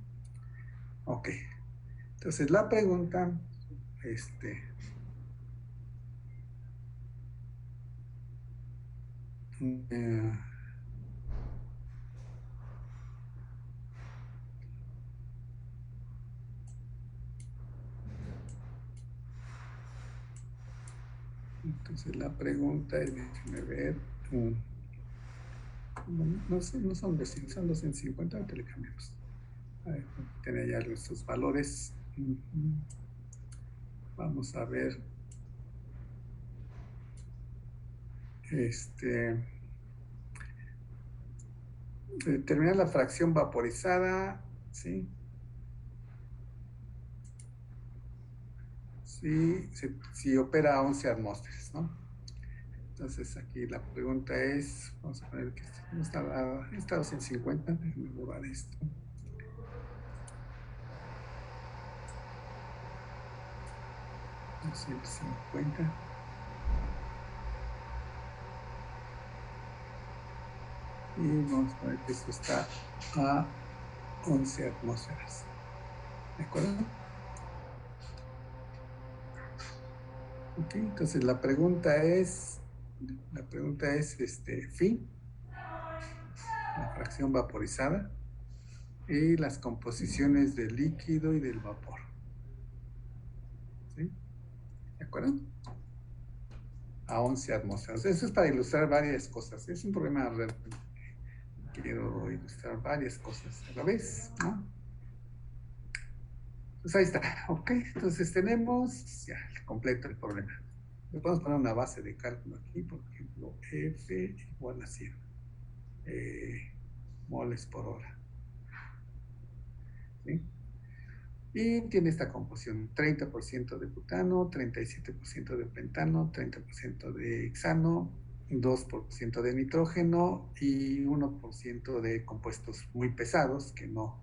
Ok. Entonces la pregunta, entonces la pregunta es, déjenme ver, no son 200, son 250, ahorita le cambiamos. A ver, tener ya estos valores. Vamos a ver. Determinar la fracción vaporizada, ¿sí? Si opera a 11 atmósferas, ¿no? Entonces aquí la pregunta es, vamos a poner que está 250, déjenme borrar esto. $250. Y vamos a ver que esto está a 11 atmósferas. ¿De acuerdo? Ok, entonces la pregunta es phi, la fracción vaporizada, y las composiciones del líquido y del vapor. ¿Sí? ¿De acuerdo? A 11 atmósferas. Eso es para ilustrar varias cosas. Es un problema real. Quiero ilustrar varias cosas a la vez, ¿no? Pues ahí está. Ok, entonces tenemos ya completo el problema. Le podemos poner una base de cálculo aquí, por ejemplo, F igual a 100. moles por hora. ¿Sí? Y tiene esta composición: 30% de butano, 37% de pentano, 30% de hexano, 2% de nitrógeno y 1% de compuestos muy pesados que no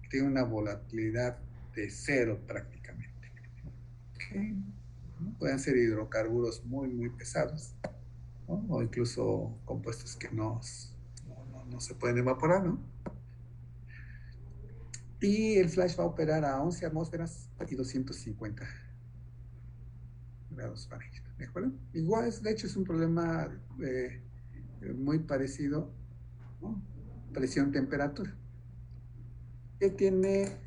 tiene una volatilidad de 0 prácticamente. ¿Okay? Pueden ser hidrocarburos muy, muy pesados, ¿no? O incluso compuestos que no se pueden evaporar, ¿no? Y el flash va a operar a 11 atmósferas y 250 grados Fahrenheit, ¿de acuerdo? Igual, de hecho, es un problema muy parecido, ¿no? Presión-temperatura, que tiene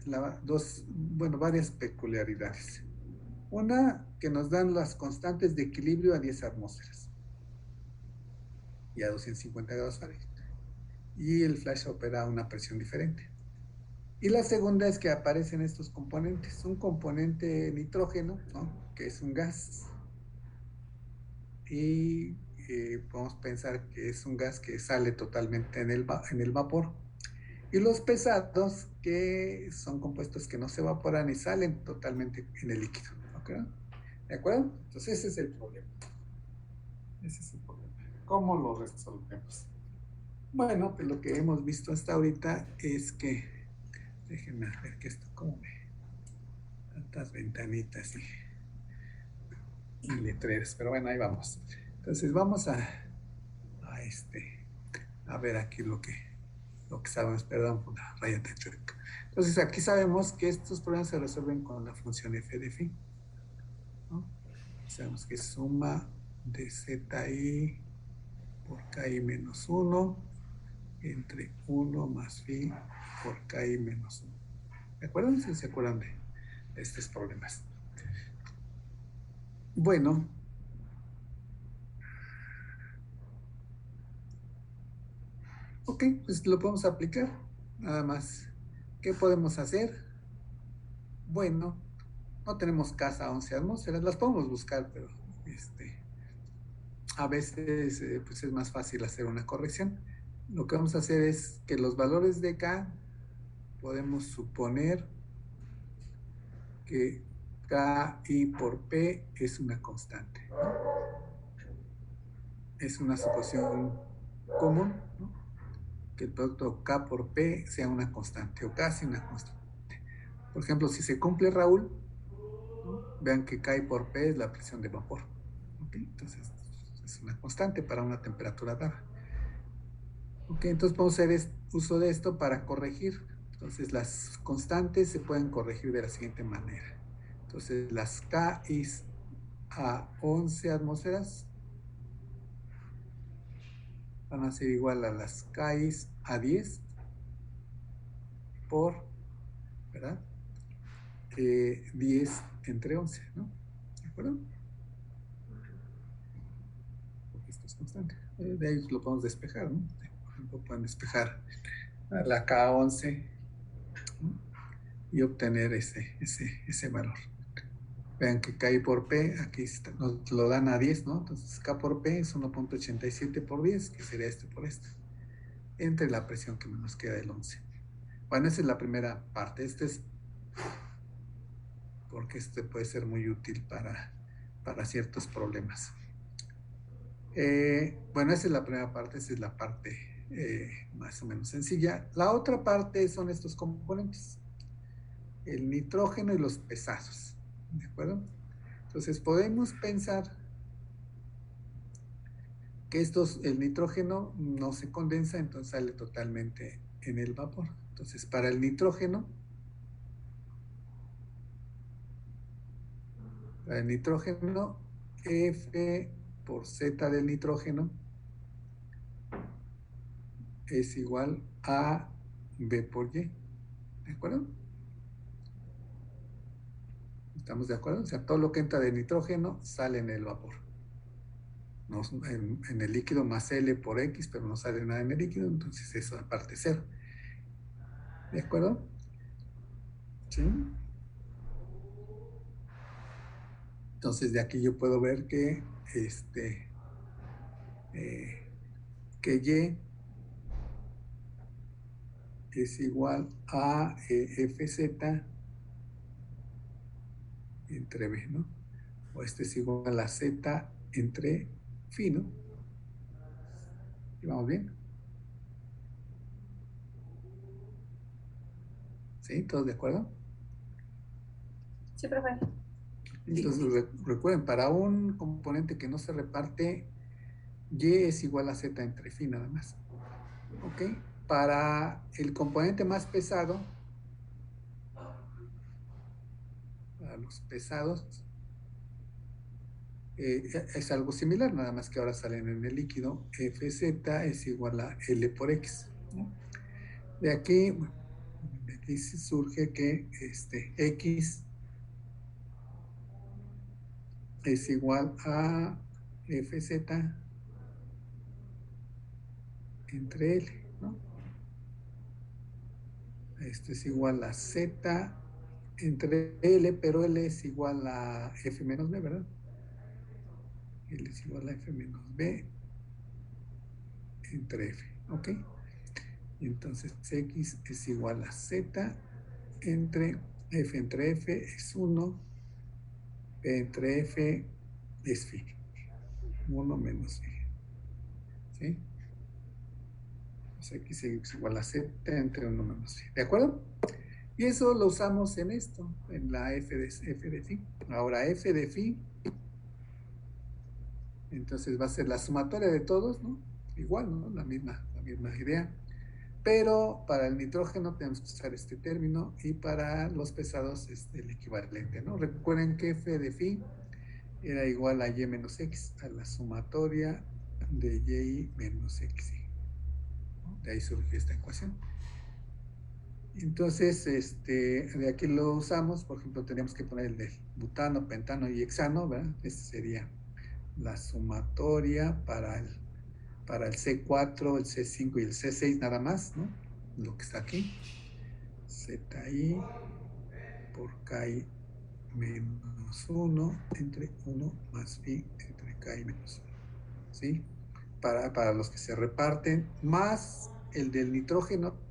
varias peculiaridades. Una, que nos dan las constantes de equilibrio a 10 atmósferas y a 250 grados Fahrenheit. Y el flash opera a una presión diferente. Y la segunda es que aparecen estos componentes. Un componente nitrógeno, ¿no? Que es un gas. Y podemos pensar que es un gas que sale totalmente en el vapor. Y los pesados, que son compuestos que no se evaporan y salen totalmente en el líquido. ¿Okay? ¿De acuerdo? Entonces ese es el problema. Ese es el problema. ¿Cómo lo resolvemos? Bueno, pues lo que hemos visto hasta ahorita es que, déjenme ver que esto como tantas ventanitas y letreros, pero bueno, ahí vamos. Entonces vamos a ver aquí lo que sabemos, perdón por la raya de chueca. Entonces aquí sabemos que estos problemas se resuelven con la función f de phi, ¿no? Sabemos que es suma de zi por ki menos 1 entre 1 más phi por ki menos 1. ¿De acuerdo? Si se acuerdan de estos problemas. Bueno, ok, pues lo podemos aplicar. Nada más. ¿Qué podemos hacer? Bueno, no tenemos casa a 11 atmósferas, las podemos buscar, pero a veces pues es más fácil hacer una corrección. Lo que vamos a hacer es que los valores de K podemos suponer que KI por P es una constante, ¿no? Es una suposición común, ¿no? Que el producto K por P sea una constante o casi una constante. Por ejemplo, si se cumple Raúl, ¿no? Vean que K por P es la presión de vapor. ¿Okay? Entonces es una constante para una temperatura dada. Ok, entonces podemos hacer uso de esto para corregir. Entonces las constantes se pueden corregir de la siguiente manera. Entonces las KI a 11 atmósferas van a ser igual a las KI a 10 por, ¿verdad? 10 entre 11, ¿no? ¿De acuerdo? Porque esto es constante. De ahí lo podemos despejar, ¿no? Por ejemplo, pueden despejar a la K11, ¿no? Y obtener ese valor. Vean que K por P, aquí nos lo dan a 10, ¿no? Entonces K por P es 1.87 por 10, que sería esto por esto, entre la presión que nos queda del 11. Bueno, esa es la primera parte. Es porque puede ser muy útil para ciertos problemas. Bueno, esa es la primera parte, esa es la parte más o menos sencilla. La otra parte son estos componentes, el nitrógeno y los pesados, ¿de acuerdo? Entonces podemos pensar que el nitrógeno no se condensa, entonces sale totalmente en el vapor. Entonces para el nitrógeno, F por Z del nitrógeno es igual a B por Y, ¿de acuerdo? ¿Estamos de acuerdo? O sea, todo lo que entra de nitrógeno sale en el vapor. No, en el líquido más L por X, pero no sale nada en el líquido, entonces eso aparte cero. ¿De acuerdo? ¿Sí? Entonces de aquí yo puedo ver que que Y es igual a Fz entre B, ¿no? O este es igual a Z entre phi, ¿no? ¿Y vamos bien? ¿Sí? ¿Todos de acuerdo? Sí, profe. Entonces recuerden, para un componente que no se reparte, Y es igual a Z entre phi nada más. ¿Ok? Para el componente más pesado, para los pesados, es algo similar, nada más que ahora salen en el líquido. Fz es igual a L por X, ¿no? De aquí surge que X es igual a Fz entre L, ¿no? Esto es igual a Z entre L, pero L es igual a F menos B, ¿verdad? L es igual a F menos B entre F, ¿ok? Entonces X es igual a Z entre F es 1, P entre F es phi, 1 menos phi, ¿sí? Entonces X es igual a Z entre 1 menos phi, ¿de acuerdo? Y eso lo usamos en esto, en la F de phi. Ahora F de phi, entonces va a ser la sumatoria de todos, ¿no? Igual, ¿no? La misma idea. Pero para el nitrógeno tenemos que usar este término y para los pesados es el equivalente, ¿no? Recuerden que F de phi era igual a Y menos X, a la sumatoria de Y menos X. ¿No? De ahí surgió esta ecuación. Entonces, de aquí lo usamos, por ejemplo, tenemos que poner el de butano, pentano y hexano, ¿verdad? Este sería la sumatoria para el C4, el C5 y el C6 nada más, ¿no? Lo que está aquí. ZI por KI menos 1 entre 1 más phi entre KI menos 1, ¿sí? Para los que se reparten, más el del nitrógeno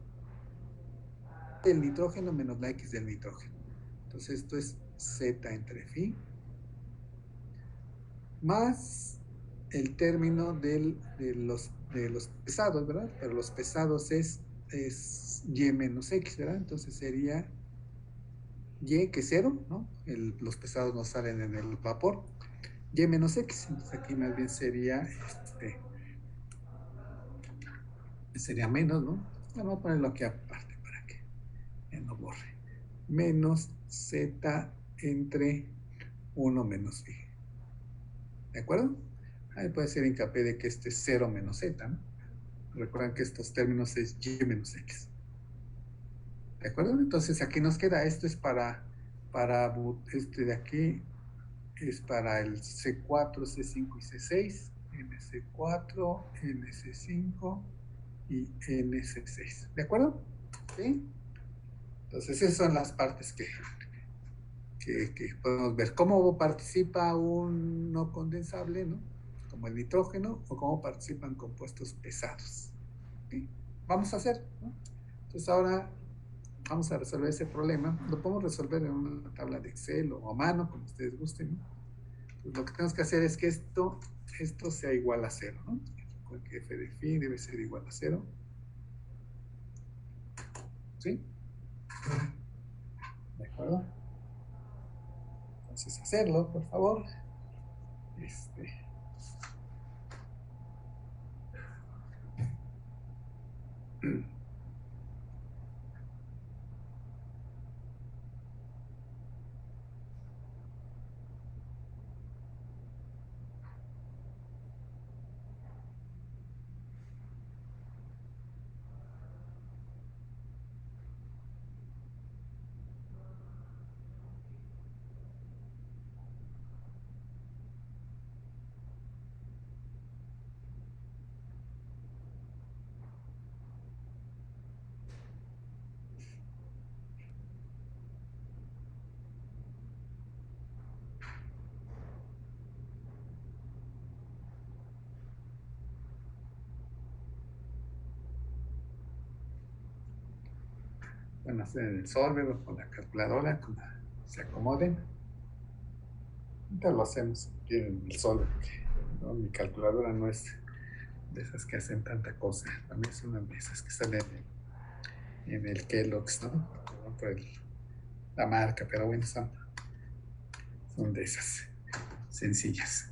menos la X del nitrógeno. Entonces esto es Z entre phi más el término de los pesados, ¿verdad? Pero los pesados es Y menos X, ¿verdad? Entonces sería Y, que es 0, ¿no? Los pesados no salen en el vapor. Y menos X, entonces aquí más bien sería menos, ¿no? Vamos a ponerlo aquí aparte para que no borre. Menos Z entre 1 menos phi. ¿De acuerdo? Ahí puede ser hincapié de que este es 0 menos Z, ¿no? Recuerden que estos términos es Y menos X. ¿De acuerdo? Entonces aquí nos queda, esto es para este de aquí es para el C4, C5 y C6, NC4, NC5 y NC6. ¿De acuerdo? ¿Sí? Entonces esas son las partes que podemos ver. ¿Cómo participa un no condensable, ¿no? Como el nitrógeno, o cómo participan compuestos pesados. ¿Sí? Vamos a hacer, ¿no? Entonces ahora vamos a resolver ese problema. Lo podemos resolver en una tabla de Excel o a mano, como ustedes gusten, ¿no? Pues lo que tenemos que hacer es que esto sea igual a 0, ¿no? Porque F de phi debe ser igual a 0. ¿Sí? ¿De acuerdo? Entonces hacerlo, por favor. Pueden hacer en el solver o con la calculadora, como se acomoden. Ahorita lo hacemos aquí en el solver, porque ¿no? Mi calculadora no es de esas que hacen tanta cosa. También es una de esas que salen en el Kellogg's, ¿no? Perdón por la marca, pero bueno, son de esas sencillas.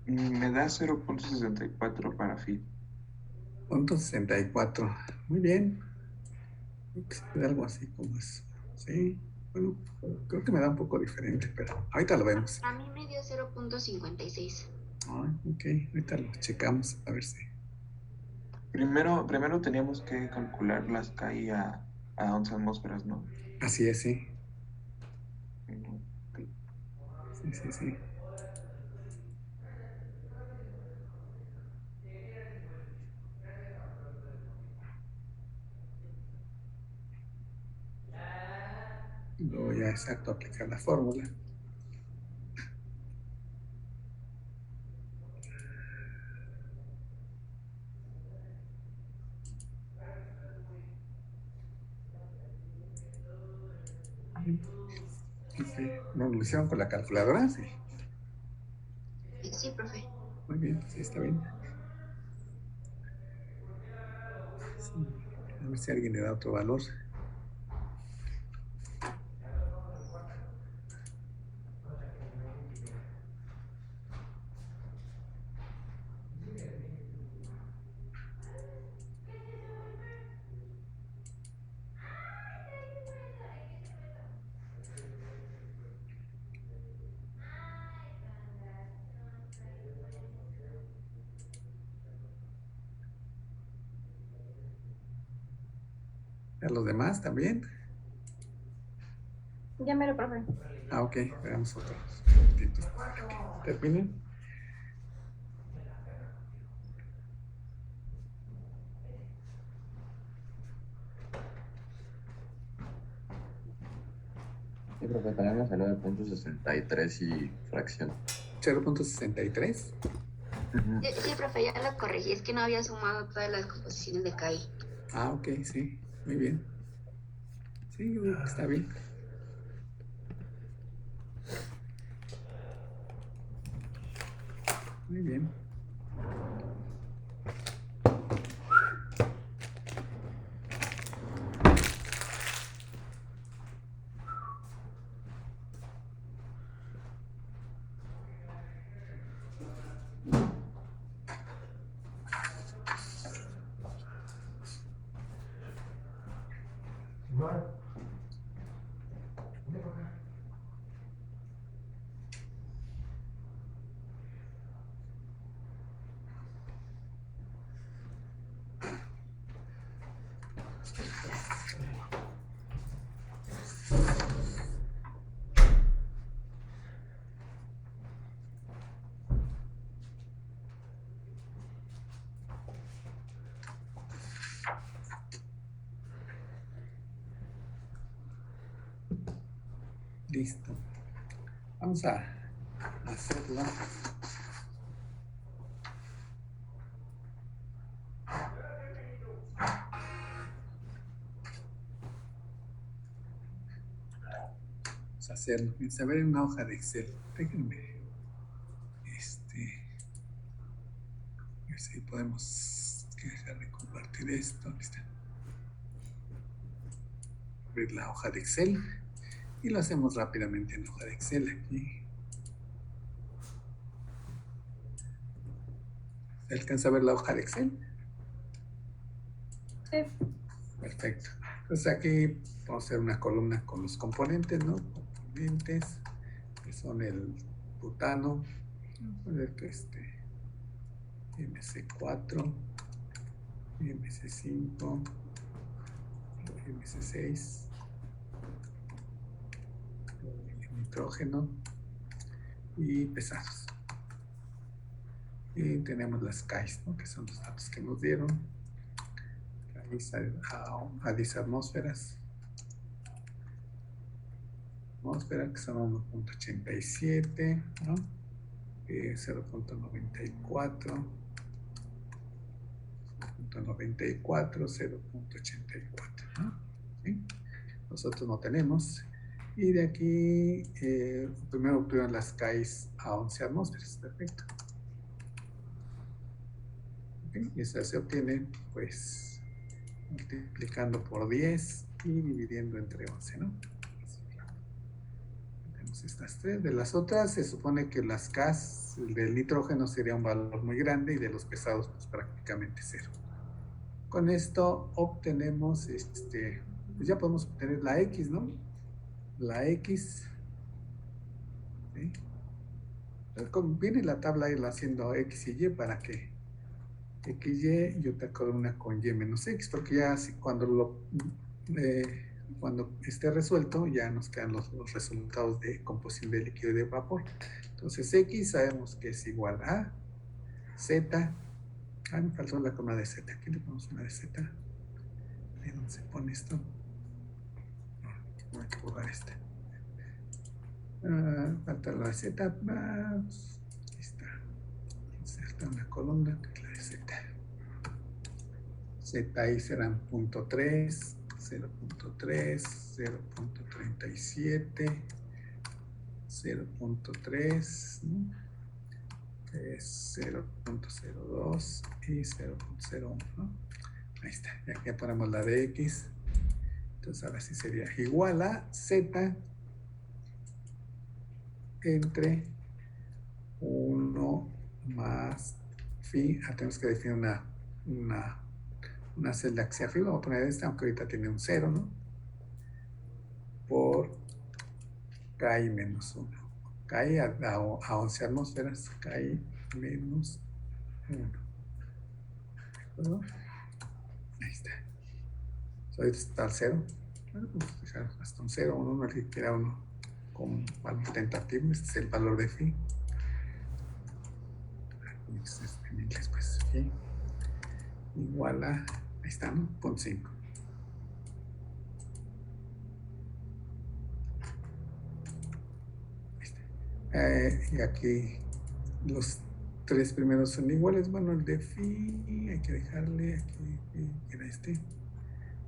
Me da 0.64 para fin. Punto 64. Muy bien. Creo que sí, algo así como eso. Sí. Bueno, creo que me da un poco diferente, pero ahorita lo vemos. A mí me dio 0.56. Ah, ok, ahorita lo checamos a ver si. Primero teníamos que calcular las KI a 11 atmósferas, ¿no? Así es, sí. Ok. Sí, sí, sí. luego ya exacto aplicar la fórmula. ¿No lo hicieron con la calculadora? Sí. Sí, profe. Muy bien, sí, está bien. Sí. A ver si alguien le da otro valor. ¿A los demás también? Ya mero, profe. Ah, ok, veamos otros minutitos para que terminen. Sí, profe, también me salió de punto 63 y fracción. 0.63. Sí, profe, ya lo corregí. Es que no había sumado todas las composiciones de KI. Ah, ok, sí, muy bien. Sí, yo creo que está bien. Muy bien. Listo. Vamos a hacerlo. Vamos a hacerlo. A ver en una hoja de Excel. Déjenme. A ver si podemos dejar de compartir esto. Listo. Abrir la hoja de Excel. Y lo hacemos rápidamente en la hoja de Excel aquí. ¿Se alcanza a ver la hoja de Excel? Sí. Perfecto. Entonces aquí vamos a hacer una columna con los componentes, ¿no? Componentes, que son el butano, vamos a ver que MC4, MC5, MC6, el nitrógeno y pesados. Y tenemos las CAIs, ¿no? Que son los datos que nos dieron. A 10 atmósferas. Atmósfera que son 1.87, ¿no? 0.94, 0.94, 0.84, ¿no? ¿Sí? Nosotros no tenemos. Y de aquí, primero obtuvieron las CAIs a 11 atmósferas. Perfecto. ¿Okay? Y esa se obtiene, pues, multiplicando por 10 y dividiendo entre 11, ¿no? Tenemos estas tres. De las otras, se supone que las Ks del nitrógeno sería un valor muy grande y de los pesados, pues prácticamente cero. Con esto obtenemos, pues ya podemos obtener la X, ¿no? La X, ¿sí? Viene la tabla irla haciendo X y Y para que XY y otra columna con Y menos X, porque ya cuando esté resuelto ya nos quedan los resultados de composición de líquido y de vapor. Entonces X sabemos que es igual a Z. Me faltó la coma de Z. Aquí le ponemos una de Z. ¿De dónde se pone esto? Voy a borrar esta. Falta la z. Ahí está. Inserta una columna que es la de z. Z ahí serán 0.3, 0.3, 0.37, 0.3, ¿no? Es 0.02 y 0.01, ¿no? Ahí está, ya ponemos la de x. Entonces ahora sí sería igual a z entre 1 más phi. Tenemos que definir una celda que sea phi. Vamos a poner esta, aunque ahorita tiene un 0, ¿no? Por KI menos 1. KI a 11 atmósferas. KI menos 1. ¿De acuerdo? Ahí está. Ahorita está al 0. Bueno, pues dejar hasta un 0, 1, no le queda uno con valor tentativo. Este es el valor de phi. En inglés, pues, phi igual a, ahí está, ¿no? 0.5. Y aquí los tres primeros son iguales. Bueno, el de phi hay que dejarle aquí, era este,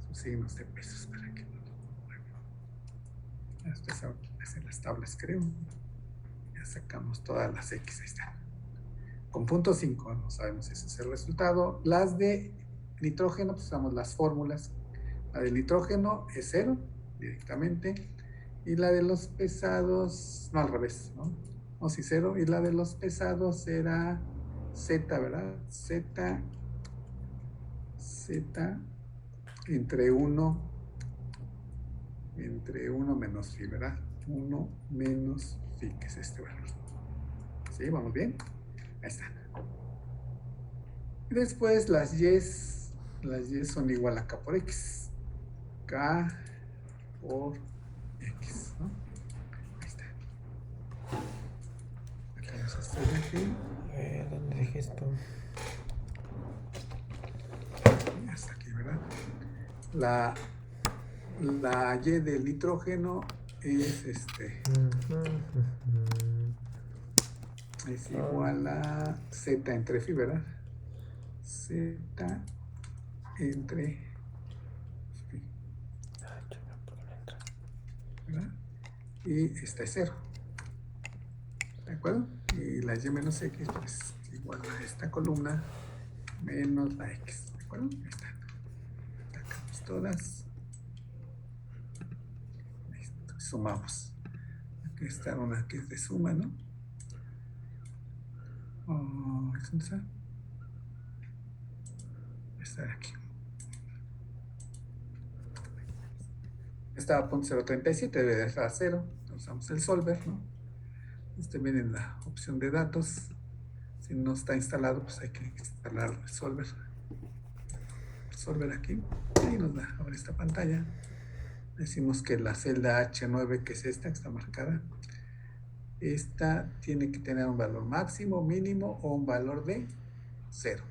sus signos de pesos para que no lo mueva. Estas hacen las tablas, creo. Ya sacamos todas las x, ahí está. Con 0.5, no sabemos si ese es el resultado. Las de nitrógeno, pues usamos las fórmulas. La del nitrógeno es 0 directamente. Y la de los pesados, no, al revés, ¿no? O sí, 0. Y la de los pesados era z, ¿verdad? Z entre 1 menos phi, ¿verdad? 1 menos phi, que es este valor. ¿Sí? ¿Vamos bien? Ahí está. Y después las y son igual a k por x. K por x, ¿no? Ahí está. Sacamos esto de aquí. ¿Dónde dejé esto? Y hasta aquí, ¿verdad? La y del nitrógeno es es igual a z entre phi, ¿verdad? Z entre phi, ¿verdad? Y esta es 0. ¿De acuerdo? Y la y menos x, pues igual a esta columna menos la x. ¿De acuerdo? Ahí está. Sacamos todas. Listo. Sumamos. Aquí está una que es de suma, ¿no? ¿Dónde está? Está aquí. Está a 0.037, debe de estar a 0. Usamos el solver, ¿no? Este viene en la opción de datos. Si no está instalado, pues hay que instalar el solver. Solver aquí. Y nos da ahora esta pantalla. Decimos que la celda H9, que es esta, que está marcada, esta tiene que tener un valor máximo, mínimo o un valor de 0.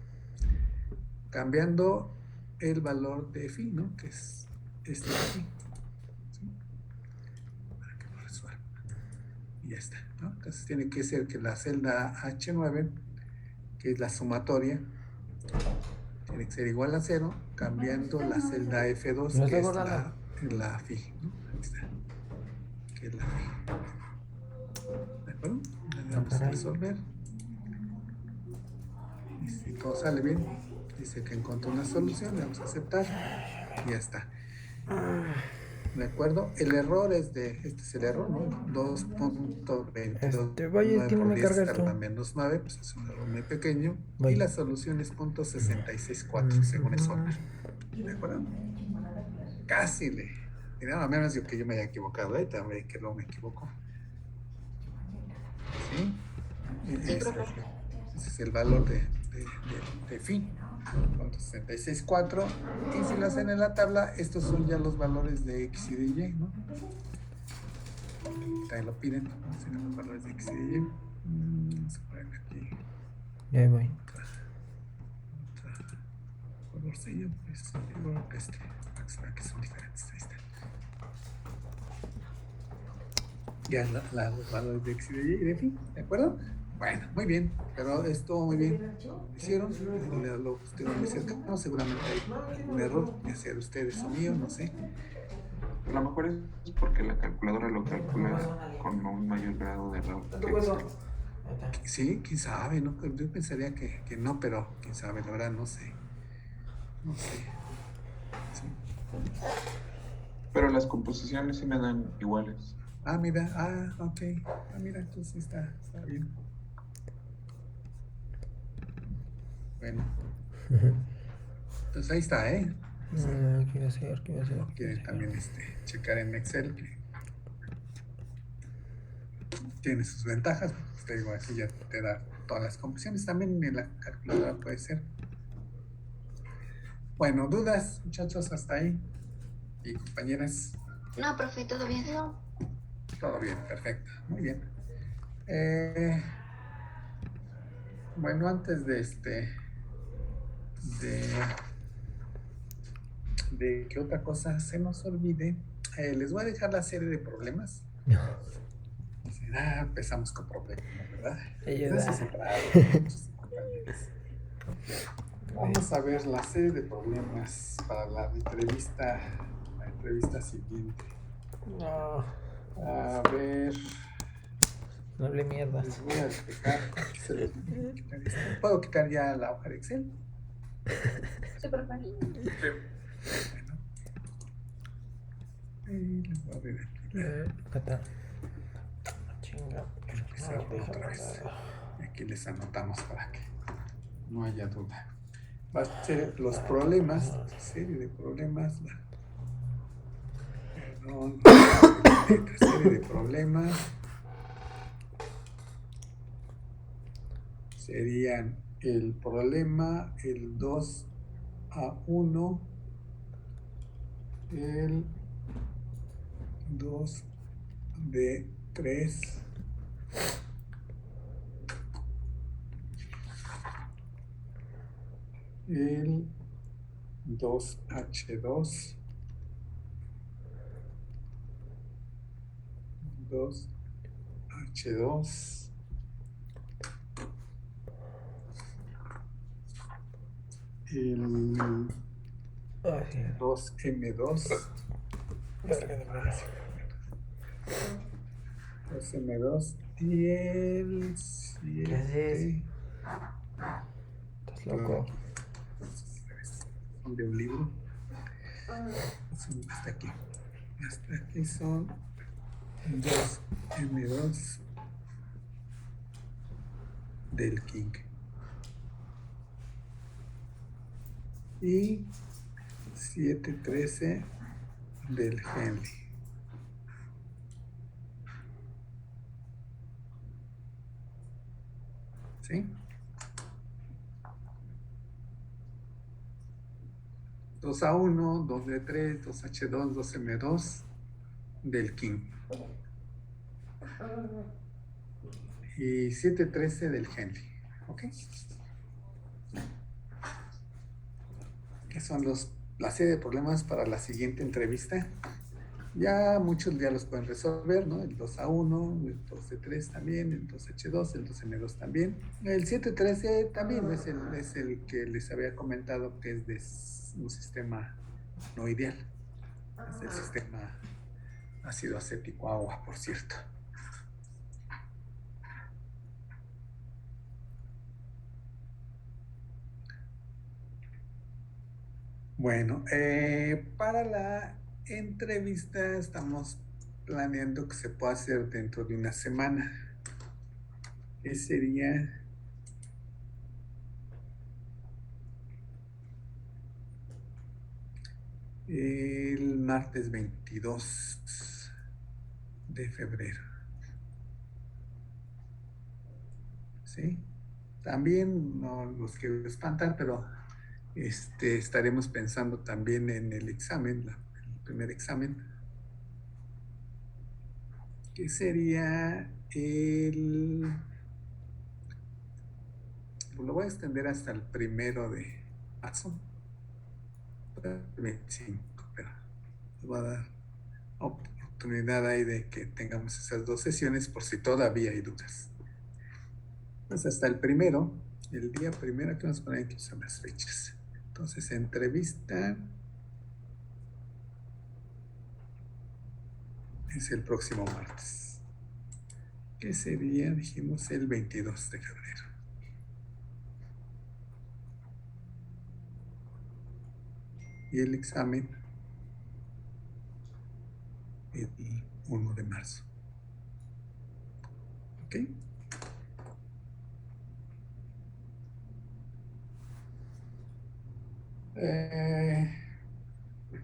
Cambiando el valor de phi, ¿no? Que es este de aquí. ¿Sí? Para que lo resuelva. Y ya está, ¿no? Entonces tiene que ser que la celda H9, que es la sumatoria, tiene que ser igual a 0, cambiando la celda F2, No que está es la phi, ¿no? Ahí está. Que es la phi. ¿De acuerdo? Le damos a resolver. Y si todo sale bien, dice que encontró una solución, le damos a aceptar y ya está. ¿De acuerdo? El error es este es el error, ¿no? 2.22. Vaya, que no me carga esto. Menos 9, pues es un error muy pequeño. Vaya. Y la solución es 0.664 según el solver. ¿De acuerdo? Casi le. Y nada menos yo que yo me haya equivocado, también que luego me equivoco. ¿Sí? Ese es el valor de phi, 0.664. Y si lo hacen en la tabla, estos son ya los valores de x y de y, ¿no? También lo piden, ¿no? Serán los valores de x y de y. Vamos a poner aquí Ya voy. otro colorcillo, pues igual que para que son diferentes. Ahí está. Ya los valores de X y de Y, ¿de acuerdo? Bueno, muy bien, pero esto muy bien. Lo hicieron, lo pusieron muy cercano, seguramente hay un error, ya sea de ustedes o mío, no sé. A lo mejor es porque la calculadora lo calcula con un mayor grado de error que Excel. Sí, quién sabe, ¿no? Yo pensaría que no, pero quién sabe, la verdad, no sé. No sé. Sí. Pero las composiciones sí me dan iguales. Ah, mira, ok. Ah, mira, entonces está bien. Bueno, entonces ahí está, ¿eh? ¿Qué iba a hacer? No quieren también checar en Excel, que tiene sus ventajas. Pues te digo, aquí ya te da todas las composiciones. También en la calculadora puede ser. Bueno, dudas, muchachos, hasta ahí. Y compañeras, No, profe, todo bien. No. todo bien, perfecto, muy bien. Bueno, antes de que otra cosa se nos olvide, les voy a dejar la serie de problemas. Empezamos con problemas, ¿verdad? Ayuda. Eso es raro, muchos compañeros. Vamos a ver la serie de problemas para la entrevista siguiente. No, A ver, no hable mierda. les voy a explicar. ¿Puedo quitar ya la hoja de Excel? Sí, profe. Sí. Bueno. Y les voy a ver aquí. Acá está. Chinga. Empezar otra vez. Aquí les anotamos para que no haya duda. Va a ser los problemas, serie de problemas. Perdón, serie de problemas. Serían el problema, el 2A1, el 2D3, el 2H2, 2H2, el 2M2, 2M2 y el 7. Estás loco. Son de un libro. Hasta aquí. Hasta aquí son 2M2 del King. Y 713 del Henley. ¿Sí? 2A1, 2D3, 2H2, 2M2 del King. Y 713 del Henley. ¿Ok? Que son la serie de problemas para la siguiente entrevista. Ya muchos ya los pueden resolver, ¿no? El 2A1, el 2D3 también, el 2H2, el 2M2 también. El 713 también es el que les había comentado que es de un sistema no ideal. Es el sistema ácido acético agua, por cierto. Bueno, para la entrevista estamos planeando que se pueda hacer dentro de una semana. ¿Qué sería? El martes 22 de febrero. ¿Sí? También no los quiero espantar, pero estaremos pensando también en el examen, el primer examen, que sería lo voy a extender hasta el 1 de marzo, 25, pero les voy a dar oportunidad ahí de que tengamos esas 2 sesiones por si todavía hay dudas. Pues hasta el primero, el día primero, que vamos a poner incluso las fechas. Entonces, entrevista es el próximo martes, que sería, dijimos, el 22 de febrero. Y el examen el 1 de marzo. ¿Ok?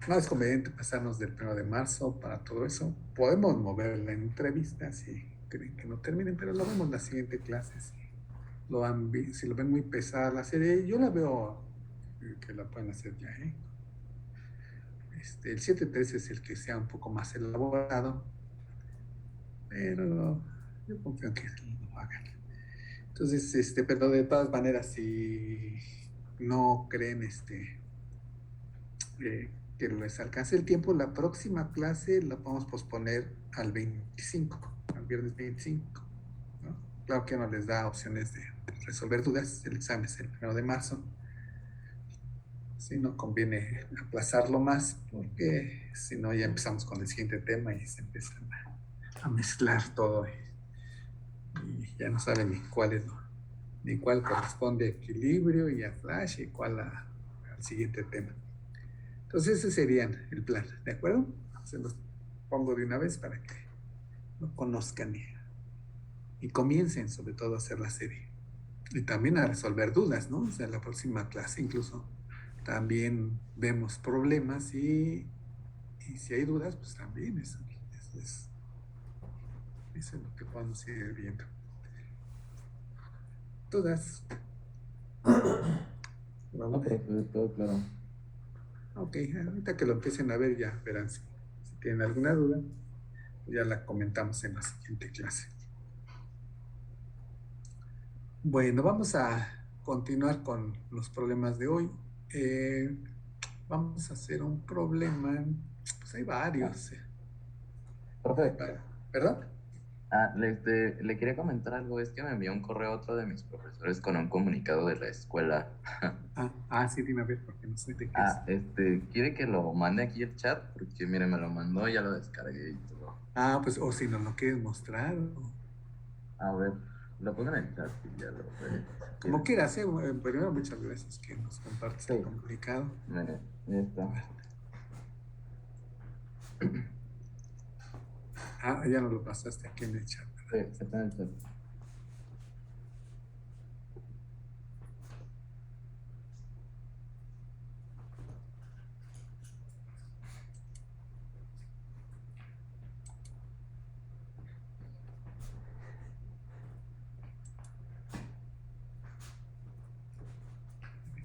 No es conveniente pasarnos del 1 de marzo para todo eso. Podemos mover la entrevista si creen que no terminen, pero lo vemos en la siguiente clase. Si lo ven muy pesada la serie, yo la veo que la pueden hacer ya. El 7.3 es el que sea un poco más elaborado, pero yo confío en que lo hagan. Entonces, pero de todas maneras, si no creen que les alcance el tiempo, la próxima clase la podemos posponer al 25, al viernes 25, ¿no? Claro que no les da opciones de resolver dudas, el examen es el 1 de marzo. Si no conviene aplazarlo más, porque si no ya empezamos con el siguiente tema y se empiezan a mezclar todo y ya no saben ni cuál corresponde a equilibrio y a flash y cuál al siguiente tema. Entonces ese sería el plan, ¿de acuerdo? Se los pongo de una vez para que lo conozcan y comiencen sobre todo a hacer la serie. Y también a resolver dudas, ¿no? O sea, la próxima clase incluso también vemos problemas y si hay dudas, pues también eso es lo que podemos ir viendo. ¿Dudas? No, profe, todo claro. Ok, ahorita que lo empiecen a ver ya verán si tienen alguna duda, ya la comentamos en la siguiente clase. Bueno, vamos a continuar con los problemas de hoy. Vamos a hacer un problema, pues hay varios. Profe, ¿Perdón? le quería comentar algo. Es que me envió un correo a otro de mis profesores con un comunicado de la escuela. Sí, dime a ver, porque no sé de qué es. ¿Quiere que lo mande aquí el chat? Porque, mire, me lo mandó, ya lo descargué y todo. Pues, o si nos lo quieres mostrar. A ver, lo pongo en el chat y ya lo veré. Como quieras, primero muchas gracias que nos compartes el comunicado. Mire, ya está. Ya nos lo pasaste aquí en el chat. Sí, está en el chat.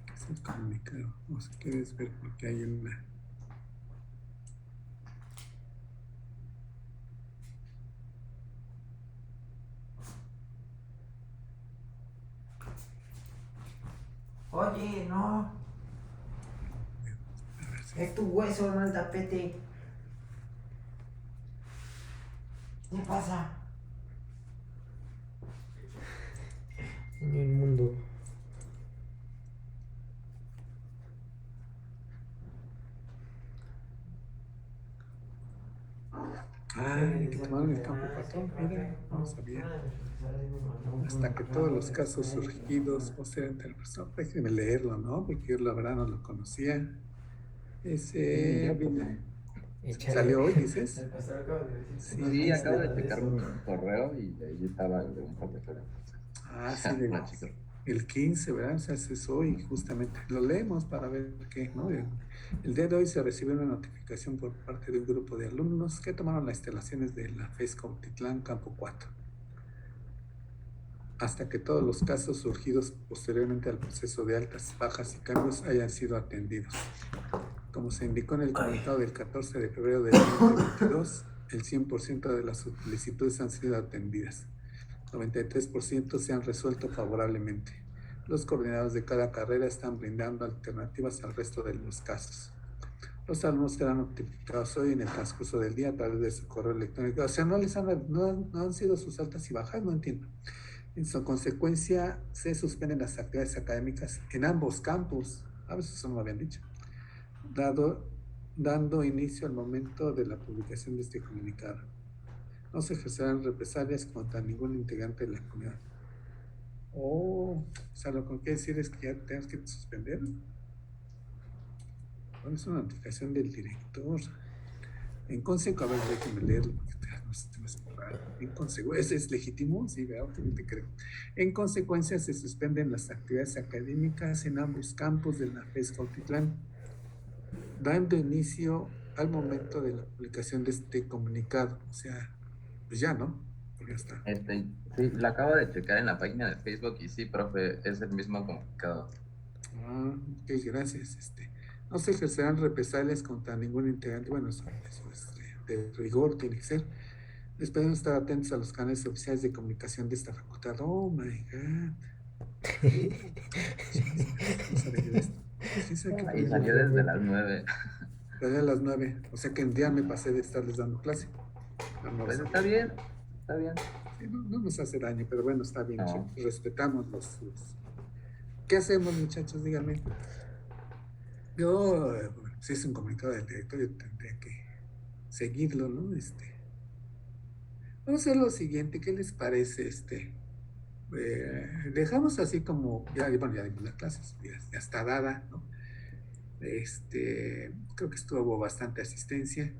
¿Qué es el comunicado? O si quieres ver porque hay una... Oye, no. Es tu hueso, no el tapete. ¿Qué pasa? Niño inmundo. Que tomaron el campo patrón, mira, no sabía. Hasta que todos los casos surgidos posteriormente a la persona, déjenme leerlo, ¿no? Porque yo la verdad no lo conocía. ¿Salió hoy, dices? Sí, acabo de checar un correo y ahí estaba el de un profesor. Sí, el 15, ¿verdad? O sea, es hoy justamente. Lo leemos para ver qué, ¿no? El día de hoy se recibió una notificación por parte de un grupo de alumnos que tomaron las instalaciones de la FES Cuautitlán Campo 4. Hasta que todos los casos surgidos posteriormente al proceso de altas, bajas y cambios hayan sido atendidos. Como se indicó en el comunicado del 14 de febrero del 2022, el 100% de las solicitudes han sido atendidas. 93% se han resuelto favorablemente. Los coordinadores de cada carrera están brindando alternativas al resto de los casos. Los alumnos serán notificados hoy en el transcurso del día a través de su correo electrónico. O sea, no han sido sus altas y bajas, no entiendo. En su consecuencia, se suspenden las actividades académicas en ambos campus. A veces eso no lo habían dicho. Dando inicio al momento de la publicación de este comunicado. No se ejercerán represalias contra ningún integrante de la comunidad. O sea, lo que quiere decir es que ya tenemos que suspender. Bueno, es una notificación del director. En consecuencia, a ver, déjenme leerlo porque no sé, es raro. En consecuencia, ¿es legítimo? Sí, obviamente creo. En consecuencia, se suspenden las actividades académicas en ambos campus de la FES Cuautitlán, dando inicio al momento de la publicación de este comunicado. O sea, pues ya, ¿no? Pues ya está. Sí, lo acabo de checar en la página de Facebook y sí, profe, es el mismo comunicado. Ok, gracias. No se ejercerán represalias contra ningún integrante. Bueno, eso de rigor tiene que ser. Esperemos estar atentos a los canales oficiales de comunicación de esta facultad. Oh my god. No sabía yo de esto. ¿Quién sabe qué Y problema? salió desde las 9. Salí a las 9. O sea que en día me pasé de estarles dando clase. No Pues lo está sabía. bien, está bien. Sí, no nos hace daño, pero bueno, está bien. No. Respetamos los. ¿Qué hacemos, muchachos? Díganme. Yo, si es un comunicado del directorio, tendría que seguirlo, ¿no? Vamos a hacer lo siguiente, ¿qué les parece? Dejamos así como, bueno, ya dimos las clases, ya está dada, ¿no? Creo que estuvo bastante asistencia.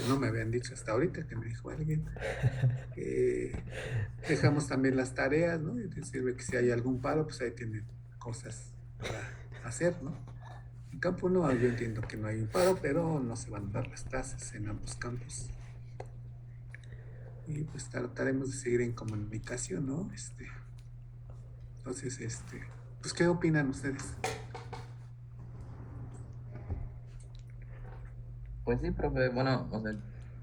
No me habían dicho hasta ahorita, que me dijo alguien. Dejamos también las tareas, ¿no? Y te sirve que si hay algún paro, pues ahí tienen cosas para hacer, ¿no? En campo 1 yo entiendo que no hay un paro, pero no se van a dar las clases en ambos campos. Y pues trataremos de seguir en comunicación, ¿no? Entonces, pues, ¿qué opinan ustedes? Pues sí, profe, bueno, o sea,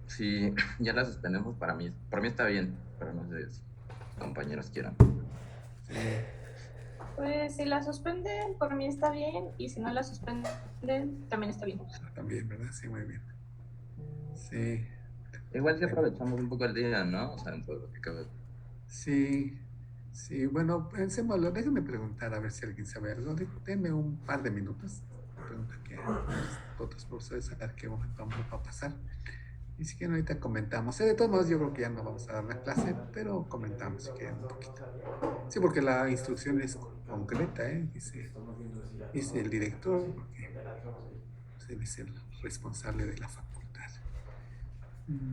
si ya la suspendemos por mí está bien, pero no sé si compañeros quieran. Sí, Pues si la suspenden, por mí está bien. Y si no la suspenden, también está bien. también, ¿verdad? Sí, muy bien. Sí, Igual si aprovechamos un poco el día, ¿no? O sea, en todo lo que cabe. sí, sí. Bueno, pensémoslo. Déjenme preguntar a ver si alguien sabe algo. Denme un par de minutos. Pregunta que a otros profesores a ver qué momento va a pasar. Y si quieren, ahorita comentamos. De todos modos, yo creo que ya no vamos a dar la clase, pero comentamos si quieren un poquito. Sí, porque la instrucción es concreta, ¿eh? Dice el director, porque debe ser el responsable de la facultad.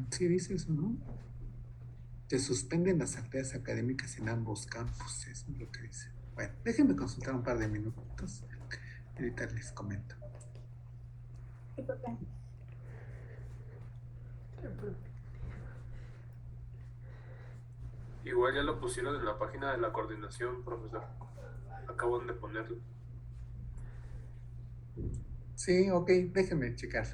Sí, dice eso, ¿no? Se suspenden las actividades académicas en ambos campus, eso es lo que dice. Bueno, déjenme consultar un par de minutos y ahorita les comento. Sí, profe. Igual ya lo pusieron en la página de la coordinación, profesor. Acaban de ponerlo. Sí, ok, déjenme checar.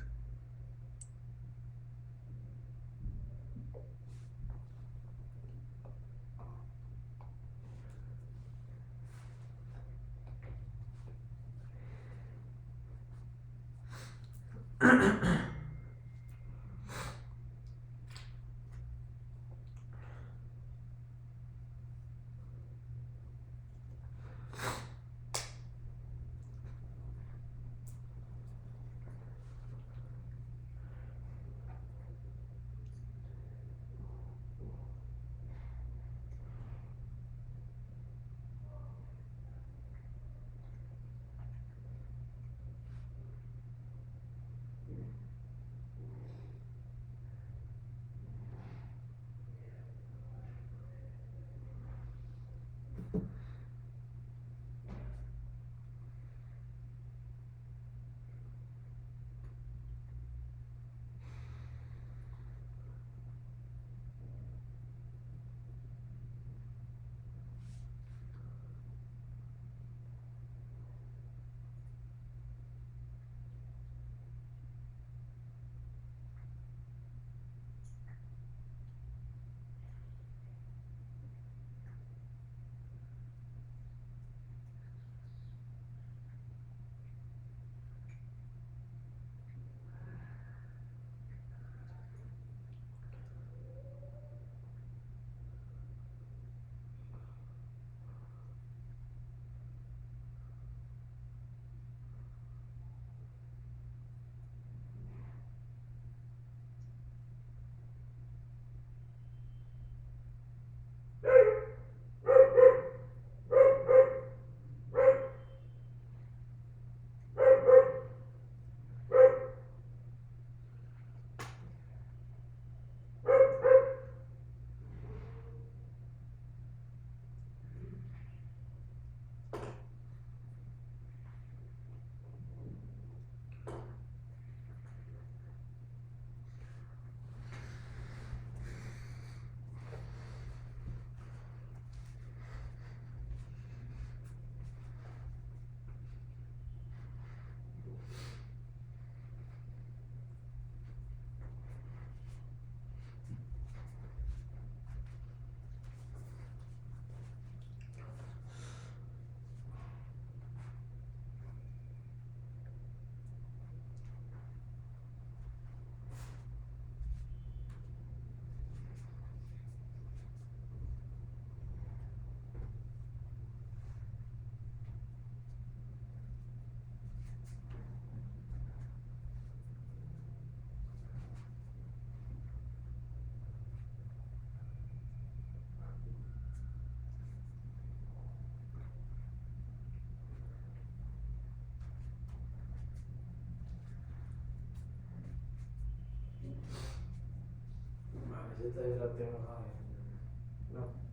Yo todavía la tengo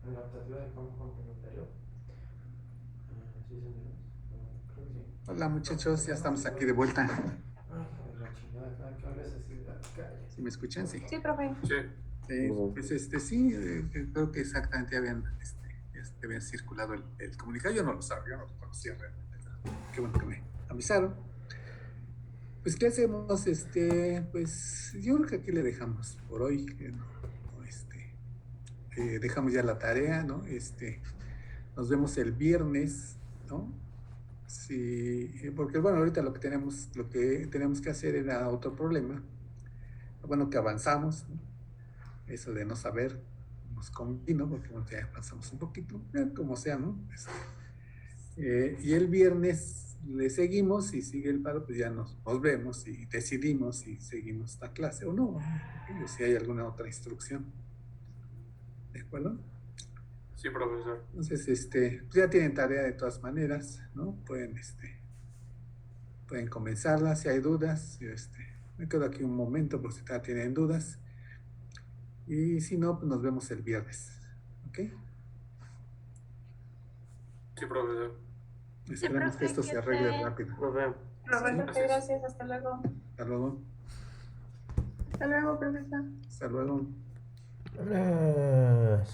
en la optativa de campo complementario. Sí, señores. Creo que sí. Hola muchachos, ya estamos aquí de vuelta. Ay, la chingada, cada que hablas así de la calle. ¿Sí me escuchan? Sí. Sí, profe. Sí, Pues sí, creo que exactamente habían circulado el comunicado. Yo no lo sabía, yo no lo conocía realmente. Qué bueno que me avisaron. Pues, ¿qué hacemos? Pues yo creo que aquí le dejamos por hoy. Dejamos ya la tarea, ¿no? Nos vemos el viernes, ¿no? Sí, porque bueno, ahorita lo que tenemos que hacer era otro problema. Bueno, que avanzamos, ¿no? Eso de no saber nos convino, porque bueno, ya avanzamos un poquito, como sea, ¿no? Y el viernes le seguimos y sigue el paro, pues ya nos vemos y decidimos si seguimos la clase o no, o si hay alguna otra instrucción. ¿De acuerdo? sí, profesor. Entonces, pues ya tienen tarea de todas maneras, ¿no? Pueden comenzarla si hay dudas. Me quedo aquí un momento por si todavía tienen dudas. Y si no, pues nos vemos el viernes. ¿Ok? Sí, profesor. Esperemos que esto se arregle rápido. Nos vemos. Profe, gracias. Hasta luego. Hasta luego. Hasta luego, profesor. Hasta luego. Vámonos.